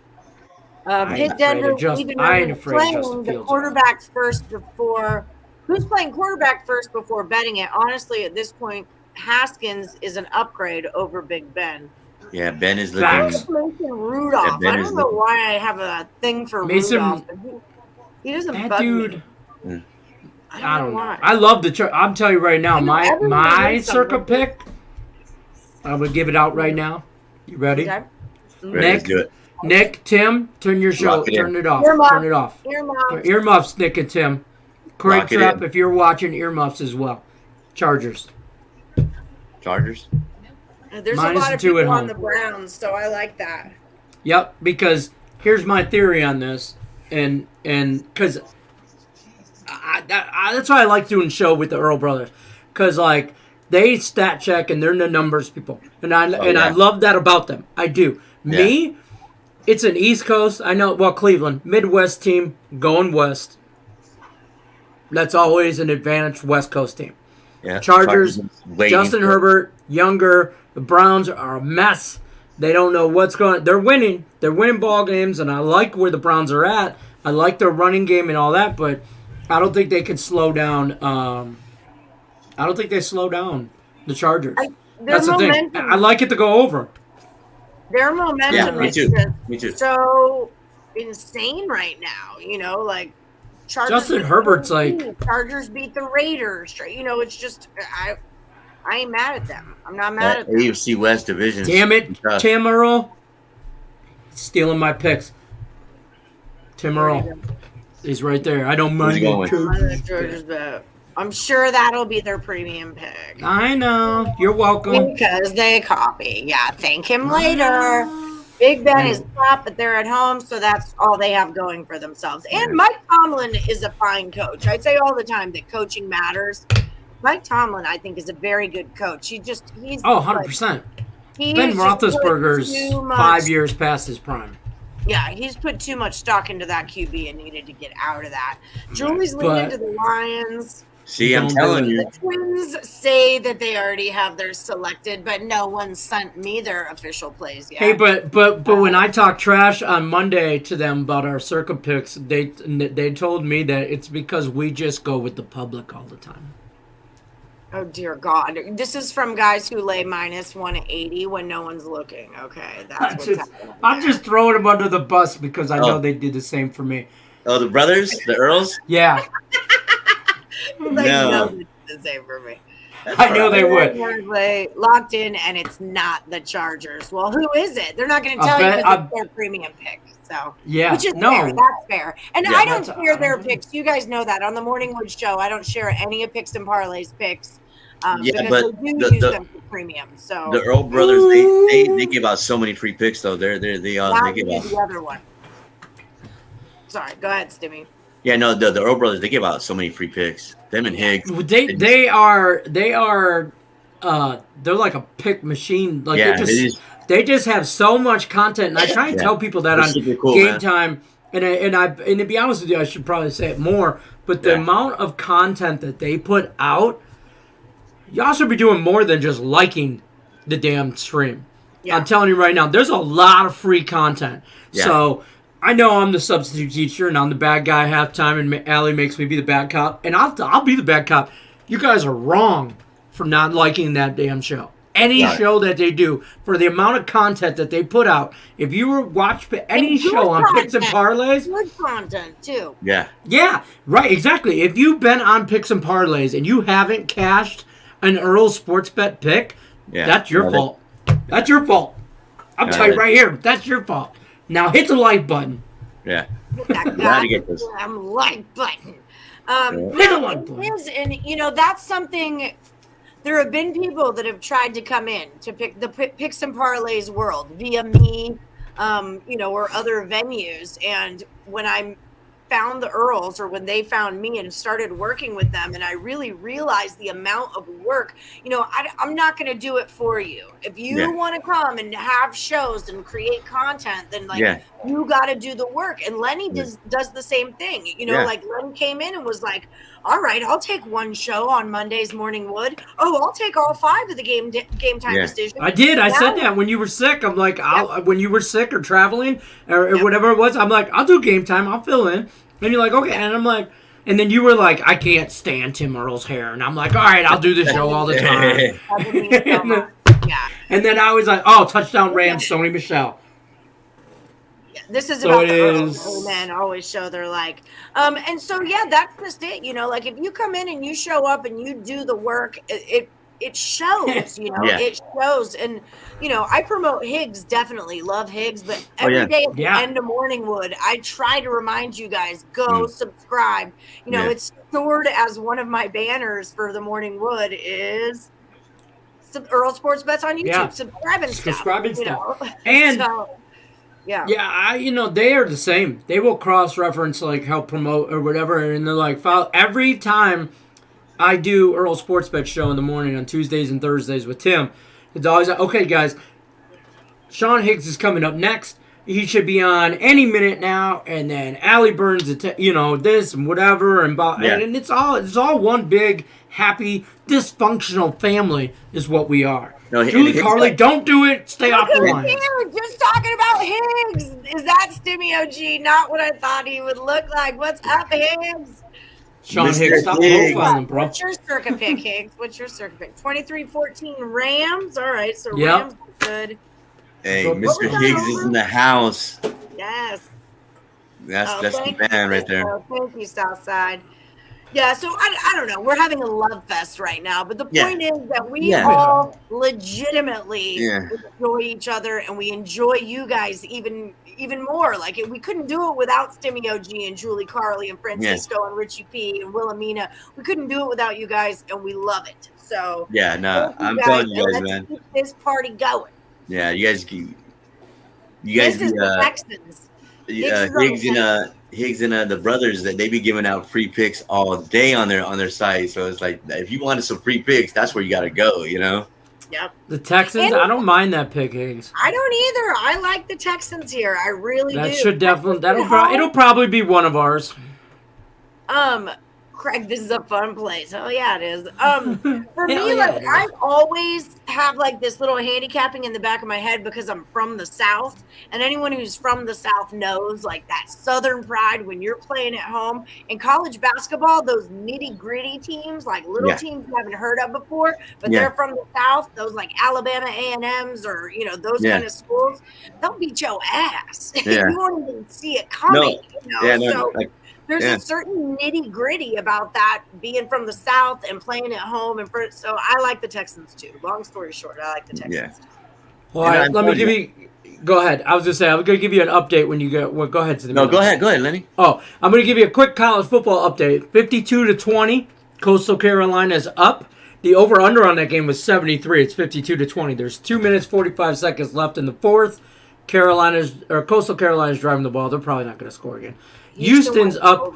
Hit Denver. I ain't afraid of Justin Fields. The quarterback first before. Who's playing quarterback first before betting it? Honestly, at this point, Haskins is an upgrade over Big Ben. Yeah, Ben is looking. Mason Rudolph. I don't know why I have a thing for Rudolph. He doesn't bug me. I don't know. I love I'm telling you right now, my Circa pick. I'm gonna give it out right now. You ready? Okay. Nick, Tim, turn your show. Turn it off. Turn it off. Earmuffs, Nick and Tim. Craig Trapp, if you're watching, earmuffs as well. Chargers. Chargers. There's a lot of people on the Browns, so I like that. Yep, because here's my theory on this, and because that's why I like doing show with the Earl brothers, because like they stat check and they're the numbers people, and I love that about them. I do. Yeah. Me, it's an East Coast. I know. Well, Cleveland, Midwest team going west. That's always an advantage West Coast team. Yeah, Chargers Justin Herbert, younger. The Browns are a mess. They don't know what's going. They're winning. They're winning ball games, and I like where the Browns are at. I like their running game and all that, but I don't think they can slow down. I don't think they slow down the Chargers. That's the thing. I like it to go over. Their momentum me is too. just Me too. so insane right now. Like Chargers. Justin Herbert's like Chargers beat the Raiders. It's just I ain't mad at them. I'm not mad at them. AFC West division. Damn it, Tim Earl. Stealing my picks. Tim Earl. He's right there. I don't mind the Chargers bet. I'm sure that'll be their premium pick. I know. You're welcome. Because they copy. Yeah, thank him later. Big Ben is top, but they're at home, so that's all they have going for themselves. And Mike Tomlin is a fine coach. I say all the time that coaching matters. Mike Tomlin, I think, is a very good coach. He's 100%. Ben Roethlisberger's 5 years past his prime. Yeah, he's put too much stock into that QB and needed to get out of that. Julie's leaning to the Lions. See, I'm telling you. The Twins say that they already have theirs selected, but no one sent me their official plays yet. Hey, but when I talked trash on Monday to them about our Circa picks, they told me that it's because we just go with the public all the time. Oh, dear God. This is from guys who lay minus 180 when no one's looking. Okay, that's what's happening. I'm just throwing them under the bus because I know they did the same for me. Oh, the brothers? The Earls? Yeah. No. The same for me. I know they would. Locked in, and it's not the Chargers. Well, who is it? They're not going to tell you because it's their premium pick. So, yeah, which is fair. That's fair. And I don't share their picks. You guys know that. On the Morning Wood Show, I don't share any of Picks and Parlays picks. Because but they do use them for premium. So the Earl brothers, they give out so many free picks though. They give out the other one. Sorry, go ahead, Stimmy. Yeah, no, the Earl brothers, they give out so many free picks. Them and Higgs. They are they're like a pick machine. Like they just have so much content, and I try and tell people that on Game Time. And to be honest with you, I should probably say it more. But the amount of content that they put out, y'all should be doing more than just liking the damn stream. Yeah. I'm telling you right now, there's a lot of free content. Yeah. So I know I'm the substitute teacher and I'm the bad guy halftime, and Allie makes me be the bad cop, and I'll be the bad cop. You guys are wrong for not liking that damn show. Any show that they do, for the amount of content that they put out, if you were watch any show on Picks and Parlays, good content too. Yeah. Yeah, right, exactly. If you've been on Picks and Parlays and you haven't cashed an Earl Sports Bet pick, that's your fault. That's your fault. I'm telling you right here, that's your fault. Now hit the like button. Yeah. Glad to get this. Like button. Hit the like button. And that's something. There have been people that have tried to come in to pick the Picks and Parlays world via me, or other venues. And when I found the Earls, or when they found me and started working with them, and I really realized the amount of work, I'm not going to do it for you. If you want to come and have shows and create content, then you got to do the work. And Lenny does the same thing. Like Lenny came in and was like, all right, I'll take one show on Monday's Morning Wood. Oh, I'll take all 5 of the game time decisions. I did. I said that when you were sick. I'm like, when you were sick or traveling or whatever it was, I'm like, I'll do game time. I'll fill in. And you're like, okay. And I'm like, and then you were like, I can't stand Tim Earl's hair. And I'm like, all right, I'll do the show all the time. And then I was like, oh, touchdown Rams, Sony Michel. This is about the Earls. Men always show their like. And so, that's just it. Like if you come in and you show up and you do the work, it shows, it shows. And, I promote Higgs, definitely love Higgs, but every day at the end of Morning Wood, I try to remind you guys, go subscribe. It's stored as one of my banners for the Morning Wood is Earl Sports Bets on YouTube. Subscribing stuff. And so, yeah, they are the same. They will cross-reference, like, help promote or whatever, and they're like, every time I do Earl Sports Bet show in the morning on Tuesdays and Thursdays with Tim, it's always like, okay, guys, Sean Higgs is coming up next. He should be on any minute now, and then Allie Burns, this and whatever, and it's all one big, happy, dysfunctional family is what we are. No, Julie Carly, don't do it. Stay off the line. Just talking about Higgs. Is that Stimmy OG? Not what I thought he would look like. What's up, Higgs? Sean Higgs, stop profiling, bro. What's your Circa pick, Higgs? What's your Circa pick? 23-14 Rams. All right, so Rams are good. Hey, Mr. Higgs is in the house. Yes. That's the man right there. Thank you, Southside. Yeah, so I don't know. We're having a love fest right now, but the point is that we all legitimately enjoy each other, and we enjoy you guys even more. Like, we couldn't do it without Stimmy OG and Julie Carly and Francisco and Richie P and Wilhelmina. We couldn't do it without you guys, and we love it. So I'm telling you guys, man. Keep this party going. Yeah, you guys this is the Texans. Higgs and the brothers, that they be giving out free picks all day on their site. So it's like, if you wanted some free picks, that's where you got to go. You know. Yep. The Texans. I don't mind that pick, Higgs. I don't either. I like the Texans here. I really do. That should definitely. It'll probably be one of ours. Craig, this is a fun place. Oh yeah, it is. For me, like, I always have like this little handicapping in the back of my head because I'm from the South, and anyone who's from the South knows like that Southern pride when you're playing at home. In college basketball, those nitty gritty teams, like little teams you haven't heard of before, but they're from the South. Those like Alabama A&Ms or those kind of schools, they'll beat your ass. You won't even see it coming. There's a certain nitty gritty about that being from the South and playing at home, so I like the Texans too. Long story short, I like the Texans. Yeah. All right, let me give you. Go ahead. I was just saying, I'm going to give you an update when you go. Well, go ahead to the. No, go ahead, Lenny. Oh, I'm going to give you a quick college football update. 52-20, Coastal Carolina is up. The over/under on that game was 73. It's 52-20. There's 2 minutes 45 seconds left in the fourth. Coastal Carolina's driving the ball. They're probably not going to score again. Houston's up.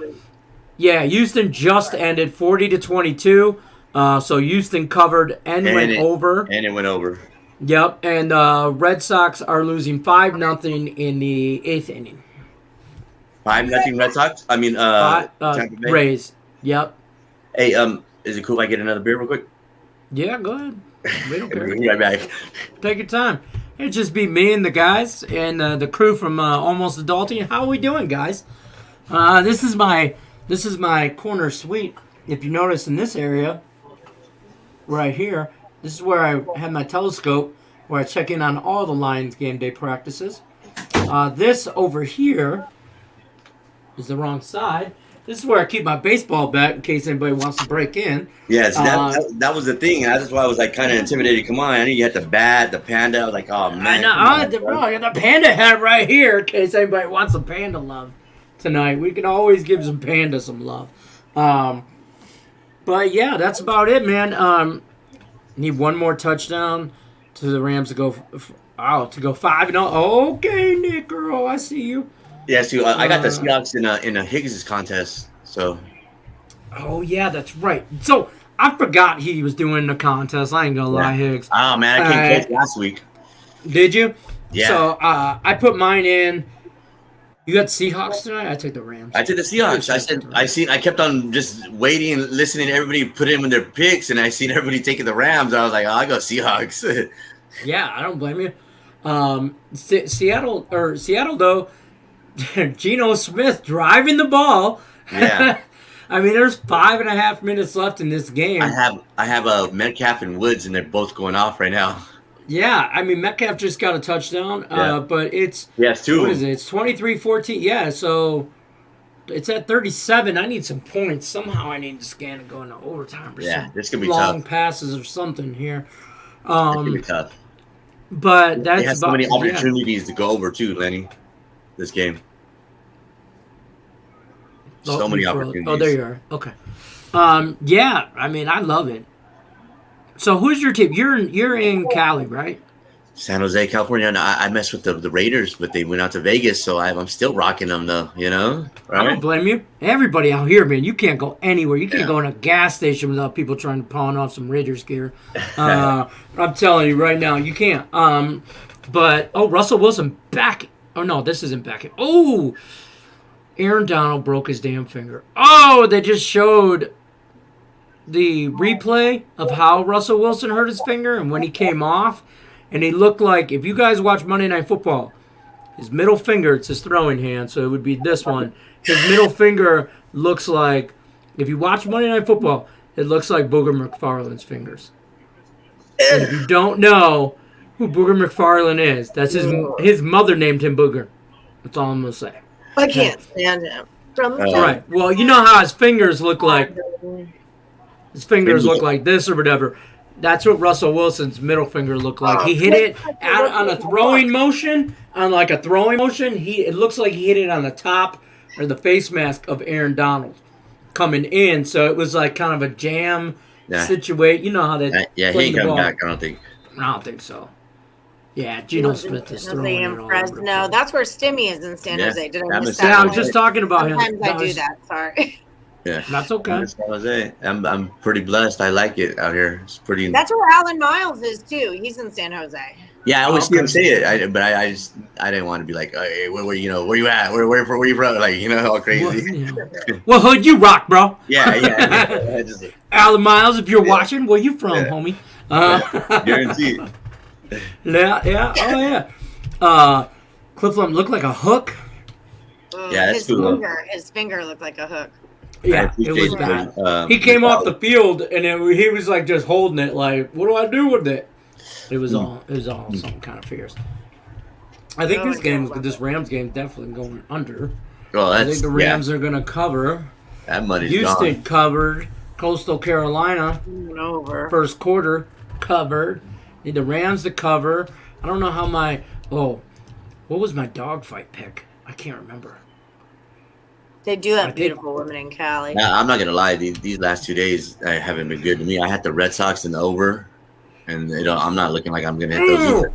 Yeah, Houston just ended 40-22. So Houston covered and went over. And it went over. Yep. And Red Sox are losing 5-0 in the 8th inning. 5-0 Red Sox? I mean, Rays. Yep. Hey, is it cool if I get another beer real quick? Yeah, go ahead. We don't care. We'll be right back. Take your time. It'd just be me and the guys and the crew from Almost Adulting. How are we doing, guys? This is my corner suite. If you notice in this area, right here, this is where I have my telescope, where I check in on all the Lions game day practices. This over here is the wrong side. This is where I keep my baseball bat in case anybody wants to break in. Yes, that was the thing. That's why I was like kind of intimidated. Come on, I knew you had the bat, the panda. I was like, oh man. I got the panda hat right here in case anybody wants some panda love tonight. We can always give some panda some love. But yeah, that's about it, man. Need one more touchdown to the Rams to go 5-0. Okay, Nick girl, I see you. Yeah, see, I got the Seahawks in a Higgs contest. So. Oh yeah, that's right. So I forgot he was doing the contest. I ain't gonna lie, Higgs. Oh man, I came close last week. Did you? Yeah. So I put mine in. You got Seahawks tonight? I took the Rams. I took the Seahawks. I kept on just waiting and listening to everybody put in their picks, and I seen everybody taking the Rams. I was like, I go Seahawks. Yeah, I don't blame you. Seattle though. Geno Smith driving the ball. Yeah. I mean, there's 5.5 minutes left in this game. I have Metcalf and Woods, and they're both going off right now. Yeah, I mean, Metcalf just got a touchdown, but it's... Yes, two. What is it? It's 23-14. Yeah, so it's at 37. I need some points. Somehow I need to scan and go into overtime. This could be long tough. passes or something here. It could be tough. But that's they have so many opportunities to go over, too, Lenny, this game. So many opportunities. Oh, there you are. Okay. Yeah, I mean, I love it. So who's your team? You're in Cali, right? San Jose, California. And I messed with the Raiders, but they went out to Vegas, so I'm still rocking them, though. Right? I don't blame you. Everybody out here, man, you can't go anywhere. You can't go in a gas station without people trying to pawn off some Raiders gear. I'm telling you right now, you can't. But Russell Wilson back. Oh no, this isn't back. Oh, Aaron Donald broke his damn finger. Oh, they just showed the replay of how Russell Wilson hurt his finger and when he came off, and he looked like, if you guys watch Monday Night Football, his middle finger, it's his throwing hand, so it would be this one. His middle finger looks like, if you watch Monday Night Football, it looks like Booger McFarland's fingers. And if you don't know who Booger McFarland is, that's his mother named him Booger. That's all I'm going to say. I can't stand him. Right. Well, you know how his fingers look like. His fingers look like this or whatever. That's what Russell Wilson's middle finger looked like. He hit it on a throwing motion. It looks like he hit it on the top or the face mask of Aaron Donald coming in. So it was like kind of a jam situation. You know how they he ain't coming back, I don't think. I don't think so. Yeah, Geno Smith is throwing it all over the No, that's where Stimmy is in San Jose. Did I miss that? Yeah, I was just talking about him. Sometimes I do that. Sorry. Yeah, that's okay. San Jose. I'm pretty blessed. I like it out here. It's pretty. That's where Alan Miles is too. He's in San Jose. Yeah, I always see him say it, I didn't want to be like, hey, where you at? Where you from? Like, all crazy. What hood you rock, bro? Yeah. Alan Miles, if you're watching, where you from, homie? Guaranteed. Yeah. Oh yeah. Cliff Lamb looked like a hook. Yeah, that's his finger looked like a hook. Yeah, it was bad. He came off the field and he was like just holding it, like, what do I do with it? It was all some kind of fierce. I think this Rams game definitely going under. Well, I think the Rams are going to cover. That money's Houston gone. Covered. Coastal Carolina over. First quarter covered. Need the Rams to cover. I don't know how what was my dogfight pick? I can't remember. They do have beautiful women in Cali. I'm not gonna lie. These last 2 days haven't been good to me. I had the Red Sox in the over, and I'm not looking like I'm gonna hit those either.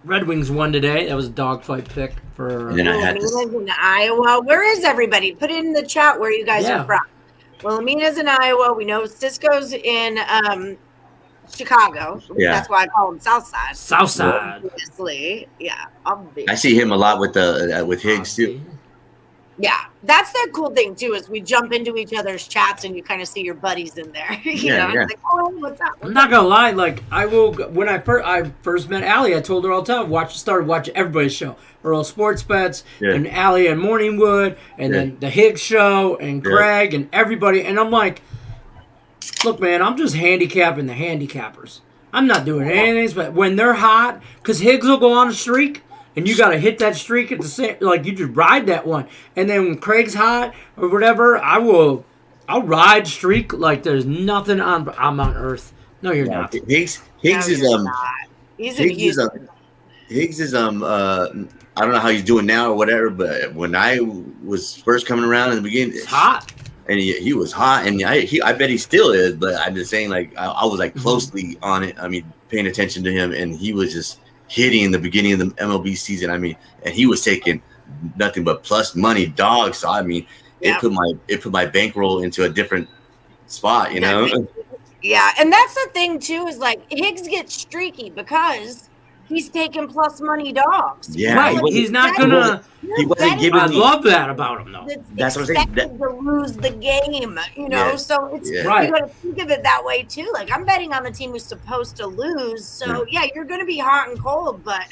Red Wings won today. That was a dogfight pick for. And then I had in Iowa. Where is everybody? Put it in the chat where you guys are from. Well, Amina's in Iowa. We know Cisco's in Chicago. Yeah. That's why I call him Southside. Southside. Obviously. Yeah. Obviously. I see him a lot with Higgs too. Yeah, that's the cool thing too. Is we jump into each other's chats and you kind of see your buddies in there. you know, yeah. Like, oh, what's up? I'm not gonna lie. Like I will. When I first met Allie, I told her all the time. Started watching everybody's show. Earl Sports Bets and Allie and Morningwood, and then the Higgs show and Greg and everybody. And I'm like, look, man, I'm just handicapping the handicappers. I'm not doing anything. But when they're hot, because Higgs will go on a streak. And you got to hit that streak at the same, like you just ride that one. And then when Craig's hot or whatever, I'll ride streak like there's nothing on. I'm on Earth. No, you're not. Higgs is Higgs is I don't know how he's doing now or whatever, but when I was first coming around in the beginning, it's hot. And he was hot, and I bet he still is. But I'm just saying, like I was like closely on it. I mean, paying attention to him, and he was just hitting in the beginning of the MLB season. I mean, and he was taking nothing but plus money, dog. So I mean, it put my bankroll into a different spot, you know. Yeah, and that's the thing too is like Higgs gets streaky because he's taking plus money dogs. Yeah, right. He's not gonna. He wasn't giving. I love that about him, though. That's what I'm saying. To lose the game, you know. So it's you got to think of it that way too. Like I'm betting on the team who's supposed to lose. So you're going to be hot and cold, but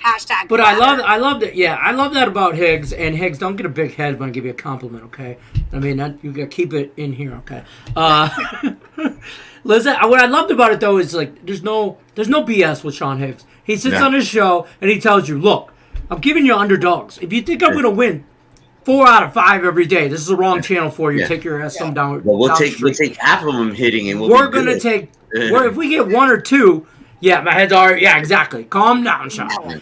hashtag. But I love that. Yeah, I love that about Higgs. And Higgs, don't get a big head when I give you a compliment, okay? I mean, you got to keep it in here, okay? Listen, what I loved about it though is like there's no BS with Sean Higgs. He sits on his show and he tells you, look, I'm giving you underdogs. If you think I'm going to win 4 out of 5 every day, this is the wrong channel for you. Yeah. Take your ass down. Well, we'll take half of them hitting, and we're going to take. If we get 1 or 2, my head's already. Yeah, exactly. Calm down, Sean.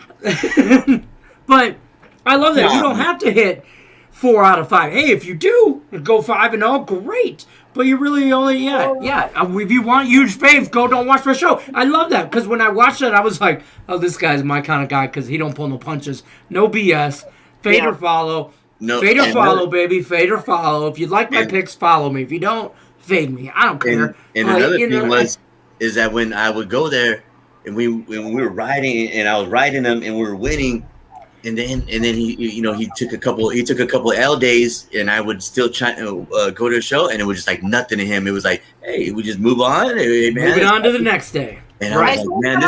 But I love that you don't have to hit 4 out of 5. Hey, if you do go 5-0, great. But you really only, if you want huge faves, don't watch my show. I love that because when I watched that, I was like, oh, this guy's my kind of guy because he don't pull no punches. No BS. Fade or follow. Fade or follow, baby. Fade or follow. If you like my picks, follow me. If you don't, fade me. I don't care. And another thing is that when I would go there and when we were riding and I was riding them and we were winning, And then he took a couple L days, and I would still try to go to a show, and it was just like nothing to him. It was like, hey, we just move on. Hey, man. Moving on to the next day. And I was like, man,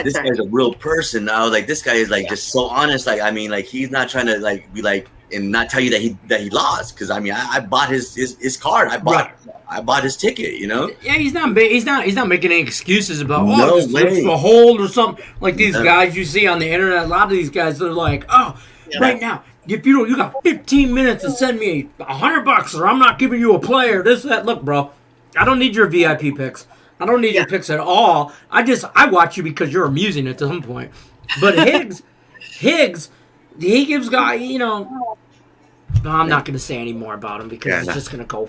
this guy's a real person. I was like, this guy is like just so honest. Like, I mean, like he's not trying to like be like and not tell you that he lost, because I mean, I bought his card. I bought his ticket. You know. Yeah, he's not making any excuses about no way. A hold or something like these guys you see on the internet. A lot of these guys are like, right now, if you got 15 minutes to send me $100, or I'm not giving you a player. This that. Look, bro, I don't need your VIP picks. I don't need your picks at all. I watch you because you're amusing at some point. But Higgs, he gives guy, no, I'm not going to say any more about him because it's just going to go.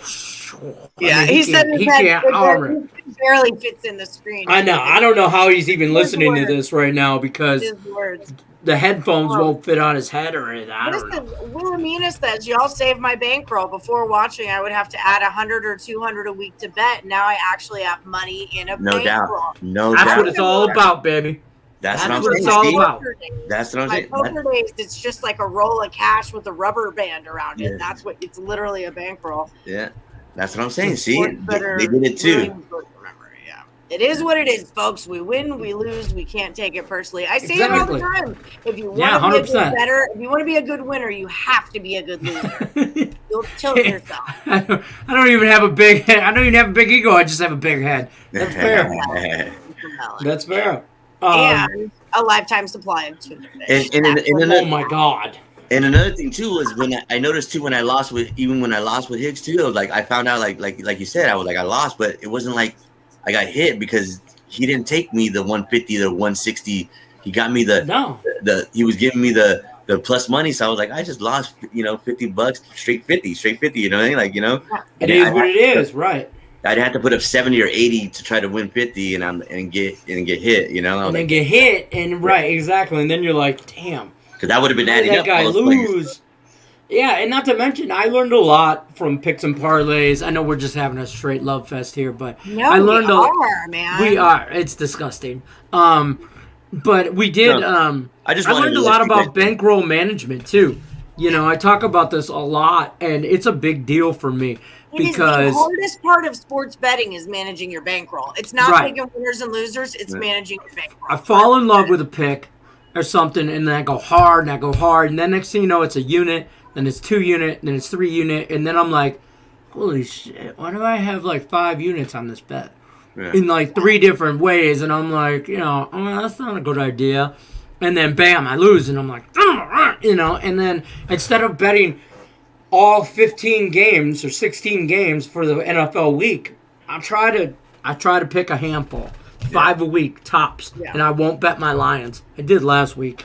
He said he barely fits in the screen. I know. I don't know how he's even listening to this right now because the headphones won't fit on his head or anything. I don't know. Wilhelmina says, y'all saved my bankroll. Before watching, I would have to add 100 or 200 a week to bet. Now I actually have money in a bankroll. That's what it's all about, baby. That's what it's all about. That's what I'm saying. Poker days, it's just like a roll of cash with a rubber band around it. That's what it's literally a bankroll. Yeah, that's what I'm saying. See, they did it too. It is what it is, folks. We win, we lose. We can't take it personally. I say it all the time. If you want to be a good better, if you want to be a good winner, you have to be a good loser. You'll tilt yourself. I don't even have a big head. I don't even have a big ego. I just have a big head. That's fair. That's fair. And a lifetime supply of tuna fish. Oh my God. And another thing too was when I noticed too when I lost with Higgs too, I was like, I found out like you said, I lost, but it wasn't like I got hit because he didn't take me the 150, the 160. He got me he was giving me the plus money. So I was like, I just lost, $50, straight 50, you know what I mean? Like, it is what it is, right? I'd have to put up 70 or 80 to try to win 50 and get hit, And then get hit, and right, exactly. And then you're like, damn. Because that would have been adding that up. Guy lose. Yeah, and not to mention, I learned a lot from Picks and Parlays. I know we're just having a straight love fest here, but I learned man. We are. It's disgusting. But we did. I learned a lot about bankroll management too. I talk about this a lot, and it's a big deal for me. Because the hardest part of sports betting is managing your bankroll. It's not picking winners and losers. It's managing your bankroll. I fall in love with a pick or something, and then I go hard, and then next thing you know, it's a unit, then it's 2 unit, then it's 3 unit, and then I'm like, holy shit, why do I have like 5 units on this bet? In like 3 different ways, and I'm like, that's not a good idea. And then bam, I lose, and I'm like, and then instead of betting all 15 games or 16 games for the NFL week, I try to pick a handful, 5 a week tops, and I won't bet my Lions. I did last week.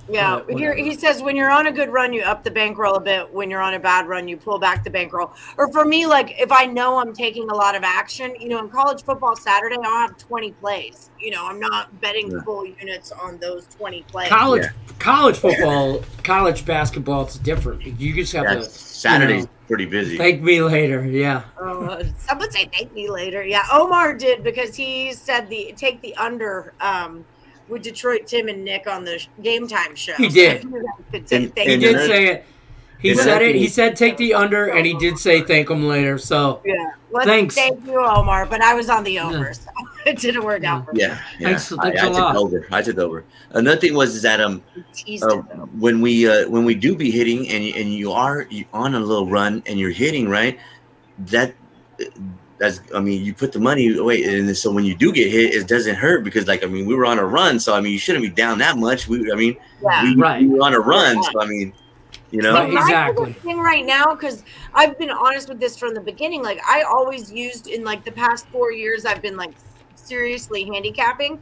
Yeah, he says when you're on a good run, you up the bankroll a bit. When you're on a bad run, you pull back the bankroll. Or for me, like if I know I'm taking a lot of action, in college football Saturday, I'll have 20 plays. I'm not betting full units on those 20 plays. College football, college basketball, it's different. You just have to. Saturday's pretty busy. Thank me later, yeah. Someone say thank me later. Yeah, Omar did because he said take the under with Detroit Tim and Nick on the Game Time show. He did. He did say it. He said it. He said take the under, and he did say thank him later. So thanks. Thank you, Omar. But I was on the over, so it didn't work out for me. Thanks a lot. I took over. Another thing was that when we do be hitting and you are on a little run and you're hitting right, you put the money away, and so when you do get hit, it doesn't hurt because we were on a run, so you shouldn't be down that much. We were on a run, so exactly. Thing right now, because I've been honest with this from the beginning. Like I always used in the past 4 years, I've been seriously handicapping.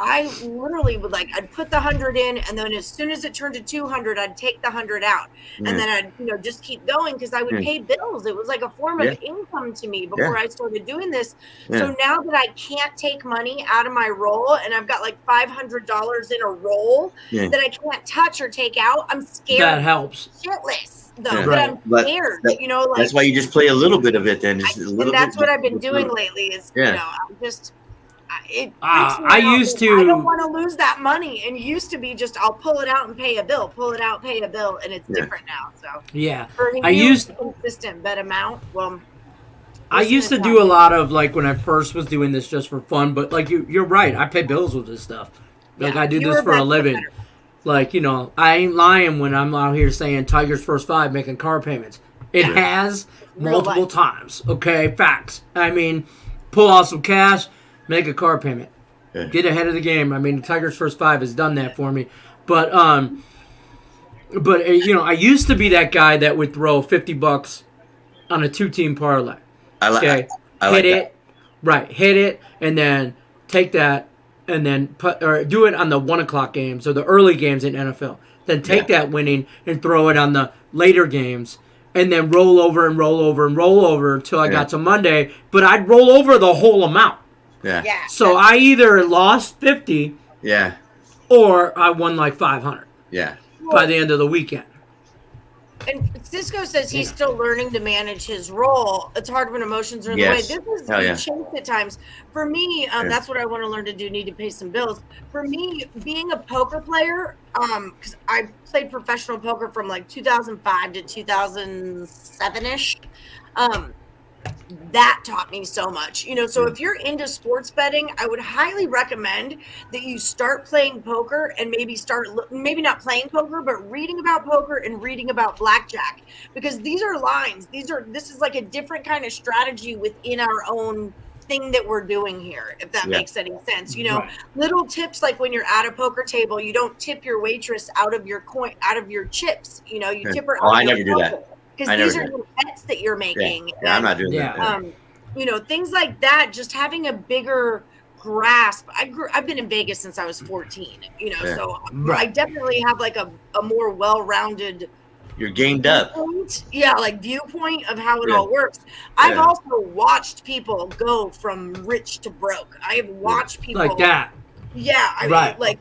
I literally would I'd put the 100 in, and then as soon as it turned to 200, I'd take the 100 out, and then I'd just keep going because I would pay bills. It was like a form of income to me before I started doing this. So now that I can't take money out of my roll, and I've got $500 in a roll that I can't touch or take out, I'm scared. That helps. Shitless though, but I'm scared. That's why you just play a little bit of it then. That's what I've been doing lately. Is I'm just. I used to. I don't want to lose that money. And it used to be just I'll pull it out and pay a bill, and it's different now. So yeah, I used consistent bet amount. Well, I used to do a lot of like when I first was doing this just for fun, but like you're right. I pay bills with this stuff. Like I do this for a living. Like, you know, I ain't lying when I'm out here saying Tigers first 5 making car payments. It has multiple times. Okay, facts. I mean, pull out some cash, make a car payment. Get ahead of the game. I mean, Tigers first 5 has done that for me. But you know, I used to be that guy that would throw $50 on a 2-team parlay. I like hit that. It, right? Hit it, and then take that. And then do it on the 1:00 games or the early games in NFL. Then take that winning and throw it on the later games, and then roll over until I got to Monday. But I'd roll over the whole amount. Yeah. So I either lost 50. Yeah. Or I won like 500. Yeah. By the end of the weekend. And Cisco says he's still learning to manage his role. It's hard when emotions are in the way. This is chase at times. For me, that's what I want to learn to do. Need to pay some bills. For me, being a poker player, because I played professional poker from like 2005 to 2007-ish. That taught me so much, you know. So if you're into sports betting, I would highly recommend that you start playing poker and maybe not playing poker, but reading about poker and reading about blackjack, because these are lines. This is like a different kind of strategy within our own thing that we're doing here, if that makes any sense. You know, little tips like when you're at a poker table, you don't tip your waitress out of your chips. You know, you tip her. I never do that. Because these are your bets that you're making. Yeah, I'm not doing that. You know, things like that, just having a bigger grasp. I've been in Vegas since I was 14, you know, so I definitely have like a more well-rounded. You're gained up. Viewpoint of how it all works. I've also watched people go from rich to broke. I have watched people. Like that. Yeah, I mean, like,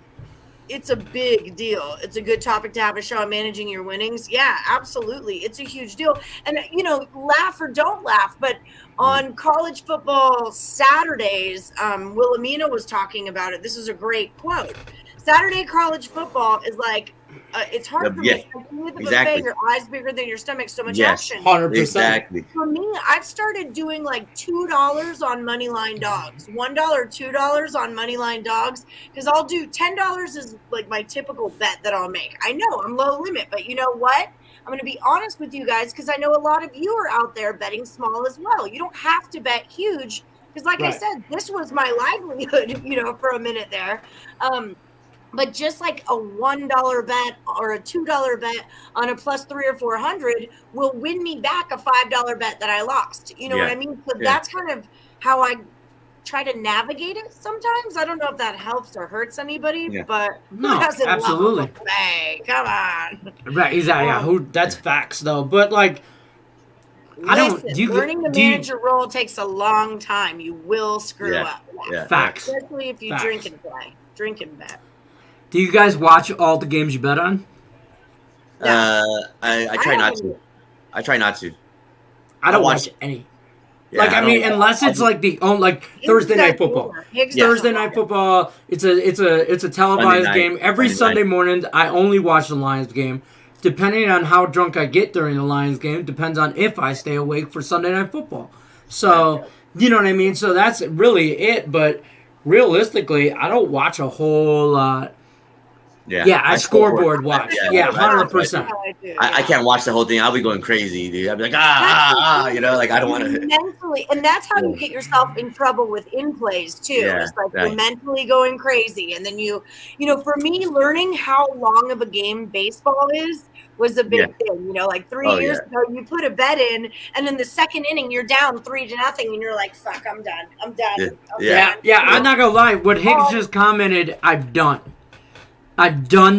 it's a big deal. It's a good topic to have a show on managing your winnings. Yeah, absolutely. It's a huge deal. And, you know, laugh or don't laugh, but on college football Saturdays, Wilhelmina was talking about it. This is a great quote. Saturday college football is like, it's hard for me. Buffet, your eyes bigger than your stomach, so much action. 100%. Exactly. For me, I've started doing like $2 on Moneyline Dogs, $1, $2 on Moneyline Dogs, because I'll do $10 is like my typical bet that I'll make. I know I'm low limit, but you know what? I'm going to be honest with you guys, because I know a lot of you are out there betting small as well. You don't have to bet huge, because like I said, this was my livelihood, you know, for a minute there. But just like a $1 bet or a $2 bet on a plus 300 or 400 will win me back a $5 bet that I lost. You know what I mean? So that's kind of how I try to navigate it sometimes. I don't know if that helps or hurts anybody, but no, absolutely. Hey, come on. Right, exactly. That's facts though. But like, learning to manage your role takes a long time. You will screw up. Facts. Especially if you drink and play. Drink and bet. Do you guys watch all the games you bet on? I try not to. I try not to. I don't watch any. Yeah, like I mean, unless it's like Thursday night football. Thursday night football. It's a televised game every Sunday morning. I only watch the Lions game. Depending on how drunk I get during the Lions game, depends on if I stay awake for Sunday night football. So you know what I mean. So that's really it. But realistically, I don't watch a whole lot. I scoreboard watch. 100%. I can't watch the whole thing. I'll be going crazy, dude. I'll be like, you know, like I don't want to. Mentally, and that's how you get yourself in trouble with in-plays too. It's like you're mentally going crazy, and then you know, for me, learning how long of a game baseball was a big thing. You know, like 3 years ago, you put a bet in, and in the second inning, you're down 3-0, and you're like, "Fuck, I'm done. I'm done." I'm not gonna lie. What Higgs just commented, I've done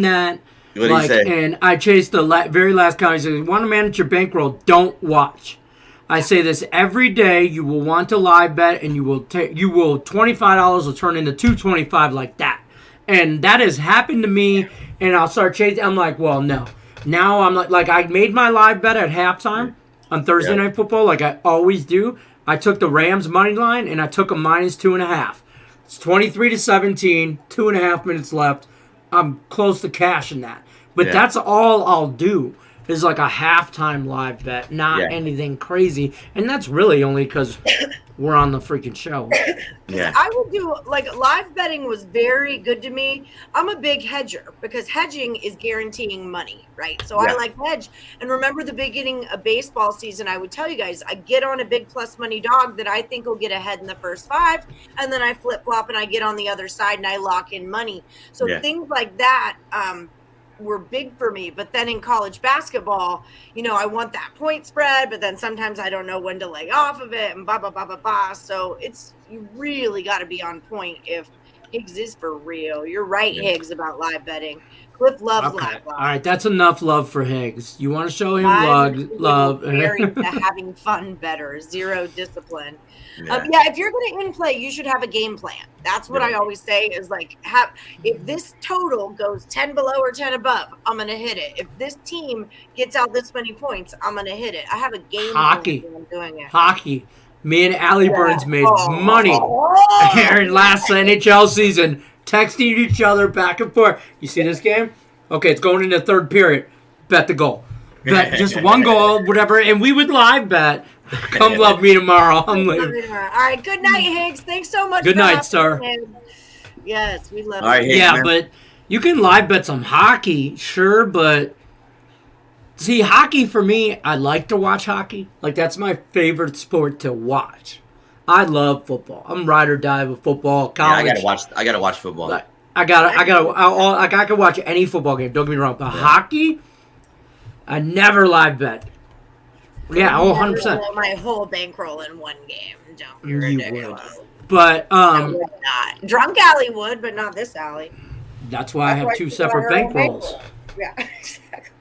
that. What did he say? And I chased the very last comment. He said, "You want to manage your bankroll? Don't watch." I say this every day. You will want to live bet, and you will $25 will turn into $225 like that. And that has happened to me. And I'll start chasing. I'm like, well, no. Now I'm like I made my live bet at halftime on Thursday night football, like I always do. I took the Rams money line and I took a -2.5. It's 23-17, 2.5 minutes left. I'm close to cashing that. But that's all I'll do is like a halftime live bet, not anything crazy. And that's really only because we're on the freaking show. Yeah. I would do, like, live betting was very good to me. I'm a big hedger because hedging is guaranteeing money, right? So I like hedge. And remember the beginning of baseball season, I would tell you guys, I get on a big plus money dog that I think will get ahead in the first 5, and then I flip-flop and I get on the other side and I lock in money. So things like that, were big for me. But then in college basketball, you know, I want that point spread, but then sometimes I don't know when to lay off of it and blah, blah, blah, blah, blah. So you really got to be on point if Higgs is for real. You're right, Higgs, about live betting. Cliff loves live. All right, that's enough love for Higgs. You want to show him love. Very having fun better. Zero discipline. If you're going to in-play, you should have a game plan. That's what I always say is like, if this total goes 10 below or 10 above, I'm going to hit it. If this team gets out this many points, I'm going to hit it. I have a game plan when I'm doing it. Hockey. Me and Allie Burns made money in last NHL season, texting each other back and forth. You see this game? Okay, it's going into third period. Bet the goal. Bet just one goal, whatever, and we would live bet. Come love me tomorrow. I'm leaving. All right, good night, Higgs. Thanks so much. Good night, sir. Yes, we love you. Higgs, man. But you can live bet some hockey, sure, but see, hockey for me, I like to watch hockey. Like, that's my favorite sport to watch. I love football. I'm ride or die with football. College. Yeah, I gotta watch football. I can watch any football game. Don't get me wrong, but hockey, I never live bet. Yeah, 100%. My whole bankroll in one game. Don't be ridiculous. But I would not. Drunk Allie would, but not this Allie. That's why I have 2 separate bankrolls. Yeah, exactly.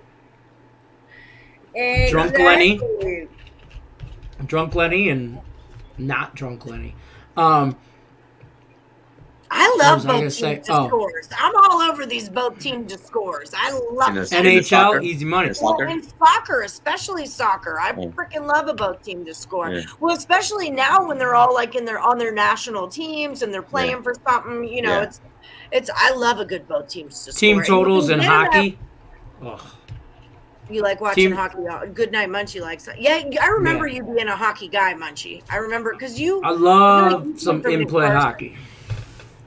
Drunk Lenny, and not Drunk Lenny. I love both teams to scores. I'm all over these both teams to scores. I love NHL, easy money. And soccer, especially soccer. I freaking love a both team to score. Yeah. Well, especially now when they're all like on their national teams and they're playing for something. You know, it's. I love a good both teams to score. Team totals in hockey. You like watching hockey? Good night, Munchie likes that. Yeah, I remember you being a hockey guy, Munchie. I remember because I love some in-play hockey.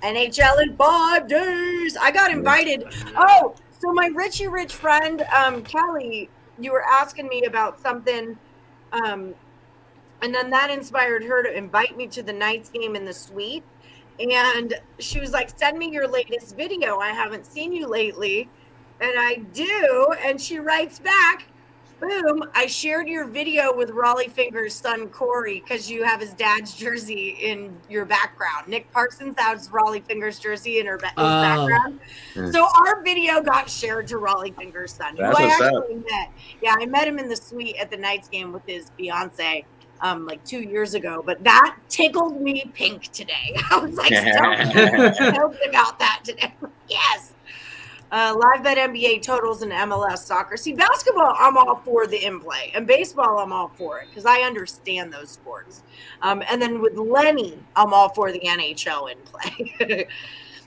NHL in 5 days. I got invited. Oh, so my Richie Rich friend, Kelly, you were asking me about something, and then that inspired her to invite me to the Knights game in the suite. And she was like, send me your latest video. I haven't seen you lately. And I do. And she writes back, boom, I shared your video with Raleigh Finger's son, Corey, because you have his dad's jersey in your background. Nick Parsons has Raleigh Finger's jersey in his background. So our video got shared to Raleigh Finger's son, who I actually met. Yeah, I met him in the suite at the Knights game with his fiance like 2 years ago. But that tickled me pink today. I was like, stoked about that today. Yes. Live bet NBA totals and MLS soccer. See, basketball, I'm all for the in-play. And baseball, I'm all for it because I understand those sports. And then with Lenny, I'm all for the NHL in-play.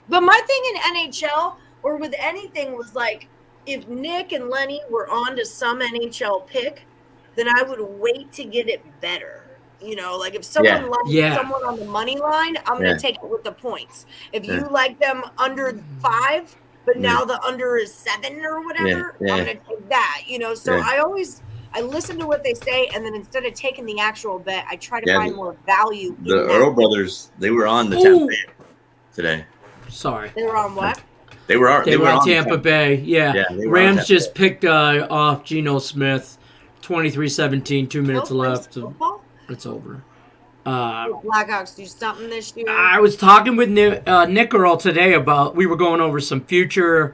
But my thing in NHL or with anything was like, if Nick and Lenny were on to some NHL pick, then I would wait to get it better. You know, like if someone likes someone on the money line, I'm going to take it with the points. If you like them under 5, but now the under is 7 or whatever, I'm going to take that, you know. So I listen to what they say, and then instead of taking the actual bet, I try to find more value. The Earl brothers, they were on the Tampa Bay today. Sorry. They were on what? They were on Tampa Bay. Yeah Rams just picked off Geno Smith, 23-17, 2 minutes left. It's over. Blackhawks do something this year. I was talking with Nick Earl today about, we were going over some futures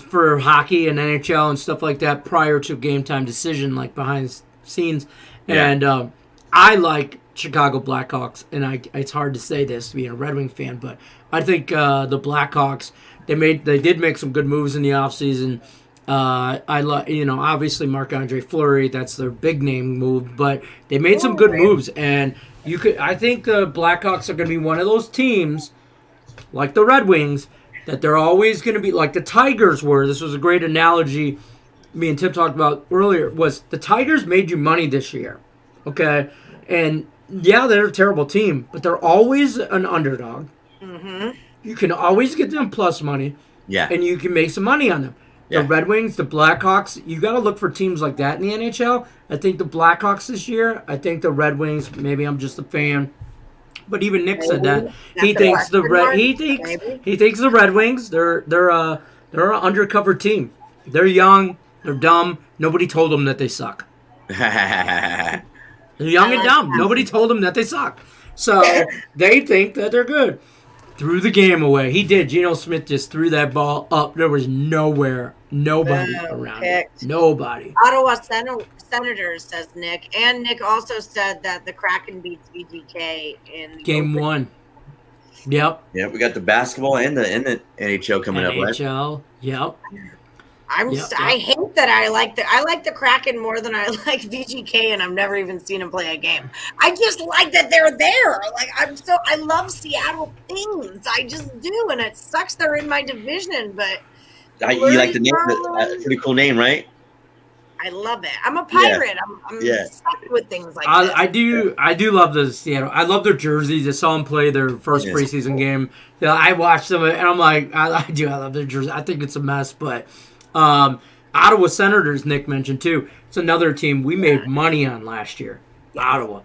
for hockey and NHL and stuff like that prior to game time decision, like behind the scenes. And I like Chicago Blackhawks, and it's hard to say this being a Red Wing fan, but I think the Blackhawks, they did make some good moves in the offseason. Obviously Marc-Andre Fleury, that's their big name move, but they made some good moves, and I think the Blackhawks are going to be one of those teams, like the Red Wings, that they're always going to be like the Tigers were. This was a great analogy me and Tim talked about earlier. Was the Tigers made you money this year? Okay, and yeah, they're a terrible team, but they're always an underdog. Mm-hmm. You can always get them plus money. Yeah. And you can make some money on them. The Red Wings, the Blackhawks, you got to look for teams like that in the NHL. I think the Blackhawks this year, I think the Red Wings, maybe I'm just a fan. But even Nick said that. He thinks the Red Wings, they're an undercover team. They're young, they're dumb. Nobody told them that they suck. They're young and dumb. Nobody told them that they suck. So they think that they're good. Threw the game away. He did. Geno Smith just threw that ball up. There was nobody around it. Nobody. Ottawa Senators, says Nick. And Nick also said that the Kraken beats VGK in game 1. Yep. Yeah, we got the basketball and the NHL coming up, right? NHL. Yep. I hate that I like the Kraken more than I like VGK, and I've never even seen them play a game. I just like that they're there. Like I love Seattle things. I just do, and it sucks they're in my division. But you like the name? Pretty cool name, right? I love it. I'm a pirate. Yeah. I'm stuck with things like this. I do love the Seattle. I love their jerseys. I saw them play their first preseason game. Yeah, I watched them, and I'm like, I love their jerseys. I think it's a mess, but. Ottawa Senators, Nick mentioned too. It's another team we made money on last year. Ottawa,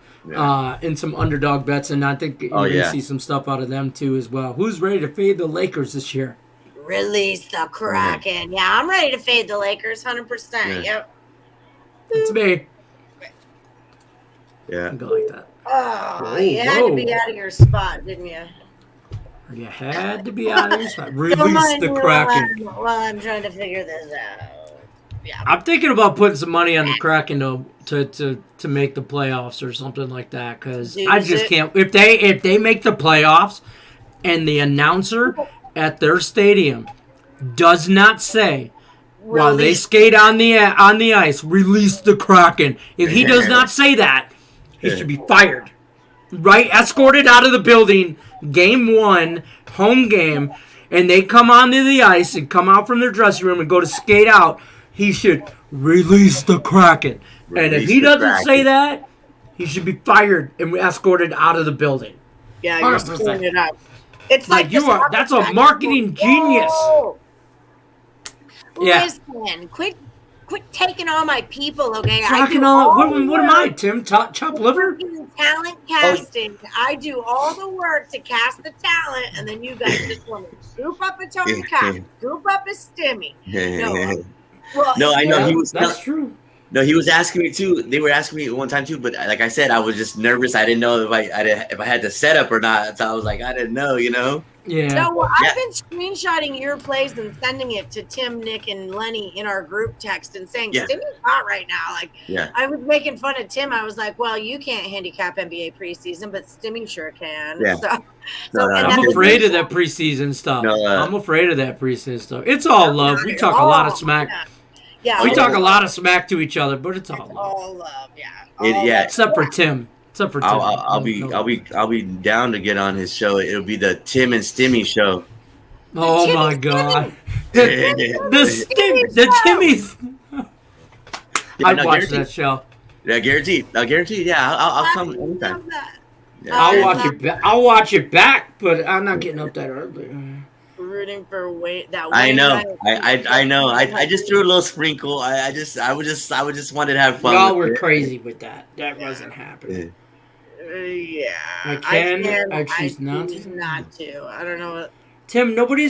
in some underdog bets, and I think you're going to see some stuff out of them too as well. Who's ready to fade the Lakers this year? Release the Kraken. Yeah, I'm ready to fade the Lakers, 100%. Yep. It's me. Yeah. Go like that. Oh, you had to be out of your spot, didn't you? You had to be out of your spot. Release the Kraken. Well, I'm trying to figure this out. Yeah. I'm thinking about putting some money on the Kraken to make the playoffs or something like that, because I just can't. If they make the playoffs and the announcer at their stadium does not say while they skate on the ice, release the Kraken. If he does not say that, he should be fired. Right? Escorted out of the building, game 1, home game, and they come onto the ice and come out from their dressing room and go to skate out, he should release the Kraken. And if he doesn't say that, he should be fired and escorted out of the building. Yeah, you're screwing it up. It's like that's a marketing genius. Listen, quit taking all my people, okay? What am I, Tim? Chop liver? Talent casting. I do all the work to cast the talent, and then you guys just want to scoop up a Tony Cox, scoop up a Stimmy. No, I know that's true. No, he was asking me too. They were asking me one time too, but like I said, I was just nervous. I didn't know if I had the setup or not. So I was like, I didn't know, Yeah. So I've been screenshotting your plays and sending it to Tim, Nick, and Lenny in our group text and saying, Stimmy's hot right now. Like, I was making fun of Tim. I was like, well, you can't handicap NBA preseason, but Stimmy sure can. Yeah. I'm afraid of that preseason stuff. I'm afraid of that preseason stuff. It's all love. We talk a lot of smack. Yeah, we talk a lot of smack to each other, but it's all love. All love, Except for Tim. I'll be down to get on his show. It'll be the Tim and Stimmy show. Oh my God, the Timmy's. I'd watch that show. Yeah, guaranteed. Yeah, I'll come anytime. Yeah. I'll watch it back, but I'm not getting up that early. Rooting for that. I know. I know. I just threw a little sprinkle. I just wanted to have fun. Y'all were crazy with that. That wasn't happening. Yeah. I choose not to. I don't know what. Tim, nobody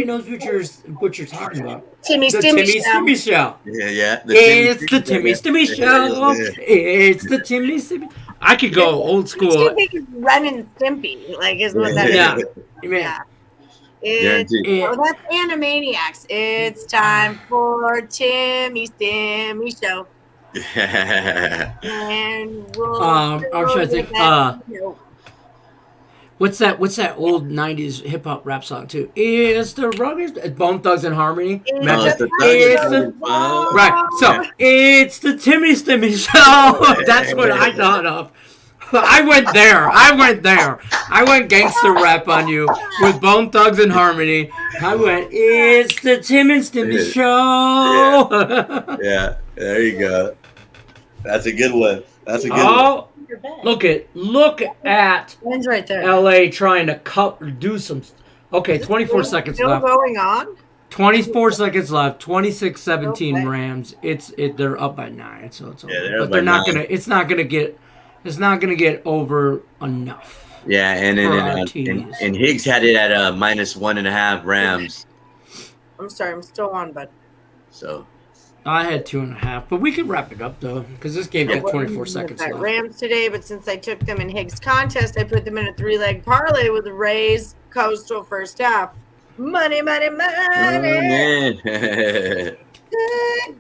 knows what you're talking about. Timmy Stimmy show. Yeah. It's the Timmy Stimmy show. It's the Timmy Stimmy. I could go old school. Ren and Stimpy, like, is what that is. Yeah. That's Animaniacs. It's time for Timmy Stimmy show. And I'm trying to think. What's that old '90s hip hop rap song too? It's the rugged Bone Thugs and Harmony. Right. So it's the Timmy Stimmy show. That's what I thought of. I went there. I went gangster rap on you with Bone Thugs and Harmony. I went, it's the Tim and Stimmy show. Yeah, there you go. That's a good one. One. Look at One's right there. LA trying to do some. Okay, 24 seconds still left. Going on? 24 seconds left. 26-17 Rams. They're up by 9, so it's over. But they're not gonna. It's not gonna get over enough. Yeah, and Higgs had it at -1.5 Rams. I'm sorry, I'm still on, but so I had 2.5, but we can wrap it up though because this game got 24 seconds left. Rams today, but since I took them in Higgs contest, I put them in a 3-leg parlay with the Rays Coastal first half. Money. Good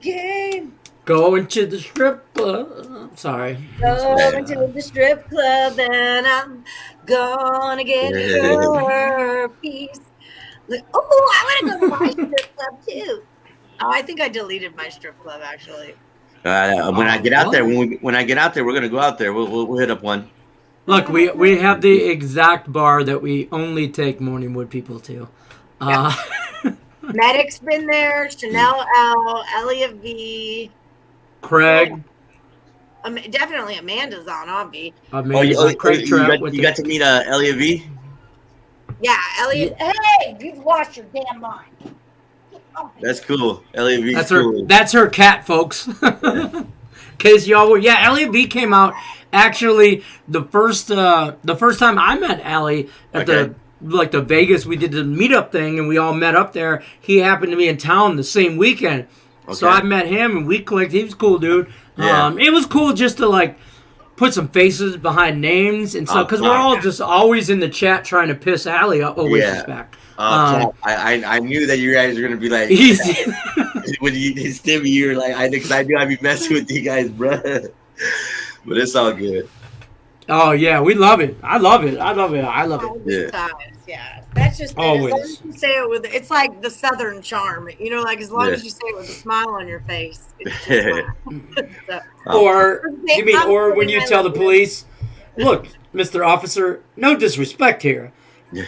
game. Going to the strip club. Sorry. Going to the strip club and I'm gonna get herpes. Oh, I want to go to my strip club too. Oh, I think I deleted my strip club actually. When I get out there, when I get out there, we're gonna go out there. We'll hit up one. Look, we have the exact bar that we only take Morningwood people to. Medic's been there. Chanel L, Elliot V. Craig. Definitely Amanda's on, obvi. Craig Trout. You got to meet Elliot V? Yeah, Elliot. Yeah. Hey, you've lost your damn mind. That's cool. Elliot V. That's her cat, folks. Case y'all were. Yeah, Elliot V came out. Actually, the first time I met Ellie at the Vegas, we did the meetup thing, and we all met up there. He happened to be in town the same weekend. Okay. So I met him, and we clicked. He was a cool dude. Yeah. It was cool just to, put some faces behind names and stuff, because we're all just always in the chat trying to piss Allie up. Oh, wait, she's back. I knew that you guys were going to be like, when you Stimmy, you were like, because I knew I'd be messing with you guys, bro. But it's all good. Oh, yeah, we love it. I love it. Yeah, that's just always. As long as you say it it's like the Southern charm, as long as you say it with a smile on your face. It's just or when you tell the police, look, Mr. Officer, no disrespect here,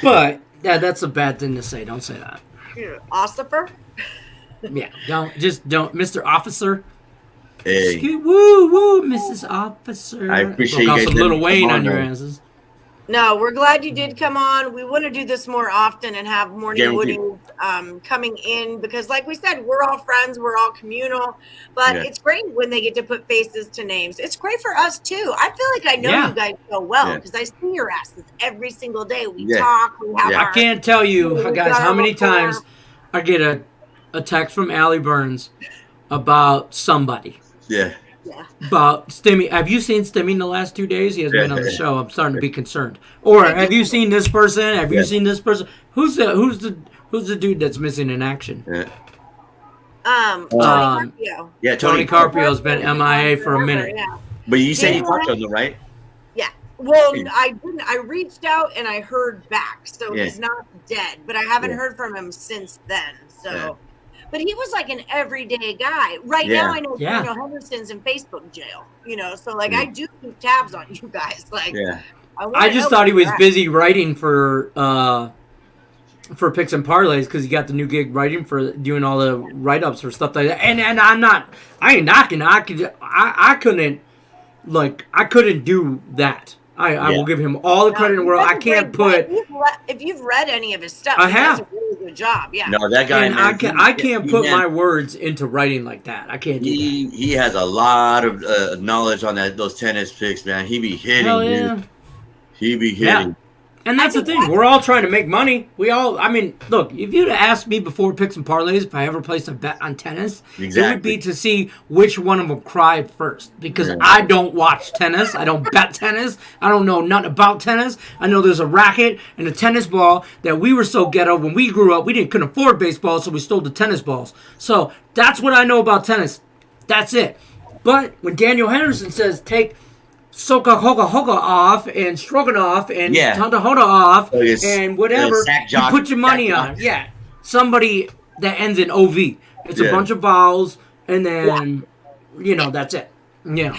but that's a bad thing to say. Don't say that. Ossifer? Yeah, don't, Mr. Officer. Hey. Woo, Mrs. Officer. I appreciate you guys. Some Little Wayne on your asses. No, we're glad you did come on. We want to do this more often and have morning woodies coming in because, like we said, we're all friends, we're all communal. But it's great when they get to put faces to names. It's great for us too. I feel like I know you guys so well because I see your asses every single day. We talk. We have I can't tell you, guys, how many times I get a text from Allie Burns about somebody. Yeah. About Stimmy. Have you seen Stimmy in the last 2 days? He has been on the show. I'm starting to be concerned. Or have you seen this person? Have you seen this person? Who's the dude that's missing in action? Tony Carpio. Yeah, Tony Carpio's been MIA for a minute. Yeah. But you said you talked to him, right? Yeah. Well, I didn't. I reached out and I heard back, so he's not dead. But I haven't heard from him since then. So. Yeah. But he was like an everyday guy. Right now, I know Daniel Henderson's in Facebook jail. So I do keep tabs on you guys. I just thought he was busy writing for Picks and Parlays because he got the new gig writing for doing all the write-ups for stuff like that. And I ain't knocking. I couldn't do that. I will give him all the credit in the world. I can't put. If you've read any of his stuff, I have. He does a really good job. Yeah. No, that guy. And I can't put my words into writing like that. I can't do that. He has a lot of knowledge on those tennis picks, man. He be hitting, dude. He be hitting. Yeah. And that's the thing. We're all trying to make money. Look, if you'd have asked me before Picks and Parlays if I ever placed a bet on tennis, it would be to see which one of them cried first. Because I don't watch tennis. I don't bet tennis. I don't know nothing about tennis. I know there's a racket and a tennis ball that we were so ghetto when we grew up. We couldn't afford baseball, so we stole the tennis balls. So that's what I know about tennis. That's it. But when Daniel Henderson says take Soka Hoka Hoka off and Stroganoff and Tonda Hoda off and whatever, you put your money on. Yeah. Somebody that ends in OV. It's a bunch of vowels and then, that's it. Yeah.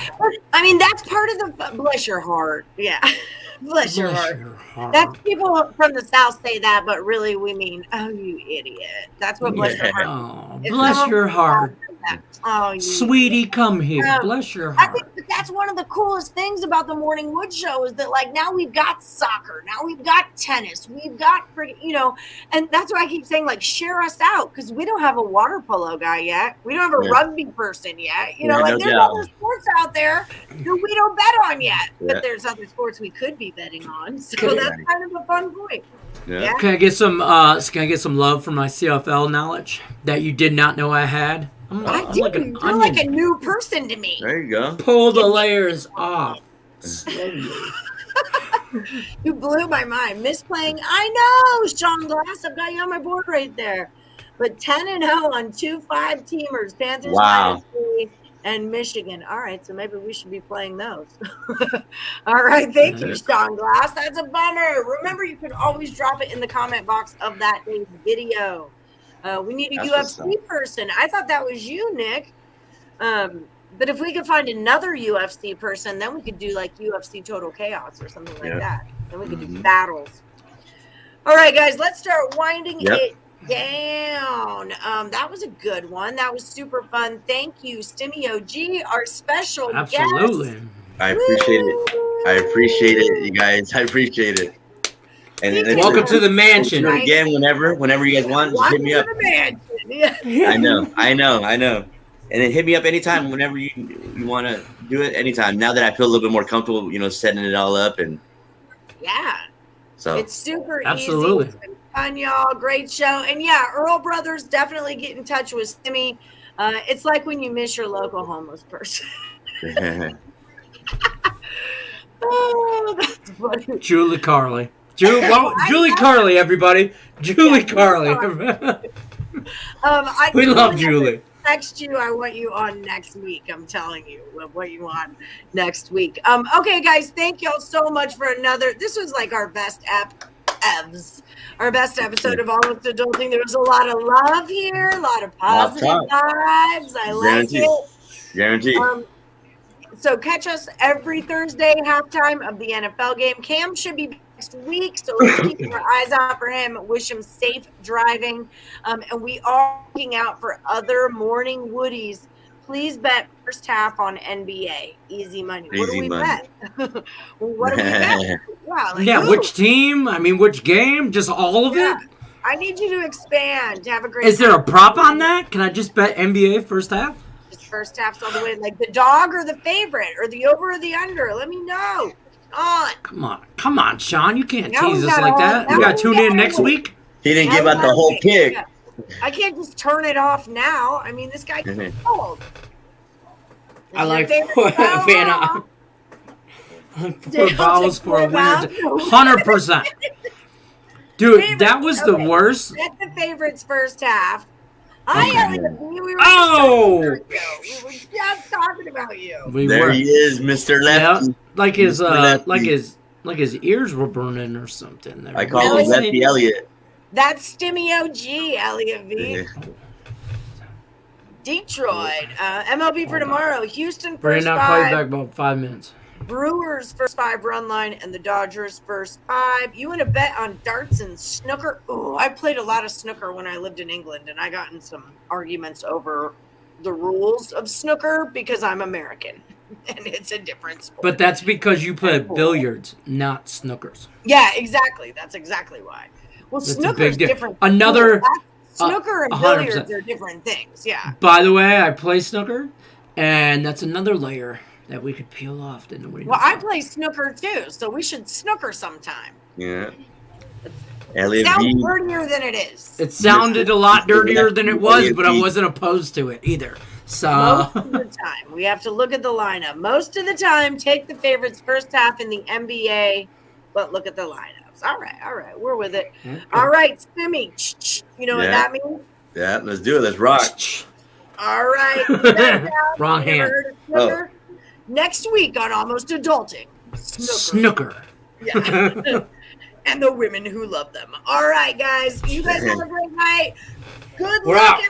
I mean, that's part of the bless your heart. Yeah. Bless your heart. That's people from the South say that, but really we mean, oh, you idiot. That's what bless your heart. Oh, bless your heart. Oh, sweetie, come here. Bless your heart. I think that's one of the coolest things about the Morning Wood Show is that, like, now we've got soccer, now we've got tennis, we've got, and that's why I keep saying, like, share us out, because we don't have a water polo guy yet. We don't have a rugby person yet. There's other sports out there that we don't bet on yet, but there's other sports we could be betting on. So that's kind of a fun point. Yeah. Can I get some love for my CFL knowledge that you did not know I had? I didn't. You're like a new person to me. There you go. Pull the layers off. You blew my mind. Misplaying. I know, Sean Glass. I've got you on my board right there. But 10-0 on 2 5-teamers. Panthers, -3, and Michigan. All right, so maybe we should be playing those. All right, thank you, Sean Glass. That's a bummer. Remember, you can always drop it in the comment box of that day's video. We need a UFC person. I thought that was you, Nick. But if we could find another UFC person, then we could do like UFC Total Chaos or something like that. Then we could do battles. All right, guys, let's start winding it down. That was a good one. That was super fun. Thank you, Stimmy OG, our special guest. I appreciate it. I appreciate it, you guys. I appreciate it. And welcome to the mansion. Again, whenever you guys want, just hit me up. I know. And then hit me up anytime, whenever you want to do it. Anytime. Now that I feel a little bit more comfortable, setting it all up, and so it's super easy. It's been fun, y'all. Great show, and Earl Brothers, definitely get in touch with Stimmy. It's like when you miss your local homeless person. Oh, that's funny. Julie Carly. Julie Carly, everybody. Julie Carly. We love Julie. Text you. I want you on next week. I'm telling you what you want next week. Okay, guys. Thank y'all so much for another. This was like our best our best episode of Almost Adulting. There was a lot of love here, a lot of positive vibes. I like it. Guaranteed. So catch us every Thursday, halftime of the NFL game. Cam should be next week, so let's keep our eyes out for him. Wish him safe driving. And we are looking out for other morning woodies. Please bet first half on NBA. Easy money. What do we bet? What do we bet? Which team? I mean, which game? Just all of it? I need you to expand. To have a great Is there a prop on that? Can I just bet NBA first half? First half's all the way, like the dog or the favorite or the over or the under. Let me know. Come on, Sean. You can't tease us like that. We got to tune in next week. He didn't give out the whole pick. I can't just turn it off now. I mean, this guy can hold. I like Vanna. 4 vowels for a winner. 100%. Dude, that was the worst. Bet the favorites first half. We were just talking about you. There he is, Mr. Lefty. Yeah, like his ears were burning or something. I call him Lefty Elliott. That's Stimmy OG, Elliott V. Yeah. Detroit, MLB for tomorrow. Houston first We're not 5. call you back about 5 minutes. Brewers first 5 run line and the Dodgers first 5. You want to bet on darts and snooker? Oh, I played a lot of snooker when I lived in England, and I got in some arguments over the rules of snooker because I'm American and it's a different sport. But that's because you play billiards, not snookers. Yeah, exactly. That's exactly why. Well, snooker is different. Snooker and billiards are different things. Yeah. By the way, I play snooker, and that's another layer that we could peel off. I play snooker too, so we should snooker sometime. Yeah. It sounds dirtier than it is. It sounded a lot dirtier than it was, but I wasn't opposed to it either. So most of the time, we have to look at the lineup. Most of the time, take the favorites first half in the NBA, but look at the lineups. All right, we're with it. Okay. All right, Stimmy, you know what that means? Yeah, let's do it. Let's rock. All right. Wrong hand. Next week on Almost Adulting. Snooker. Yeah. And the women who love them. All right, guys. You guys have a great night. Good luck.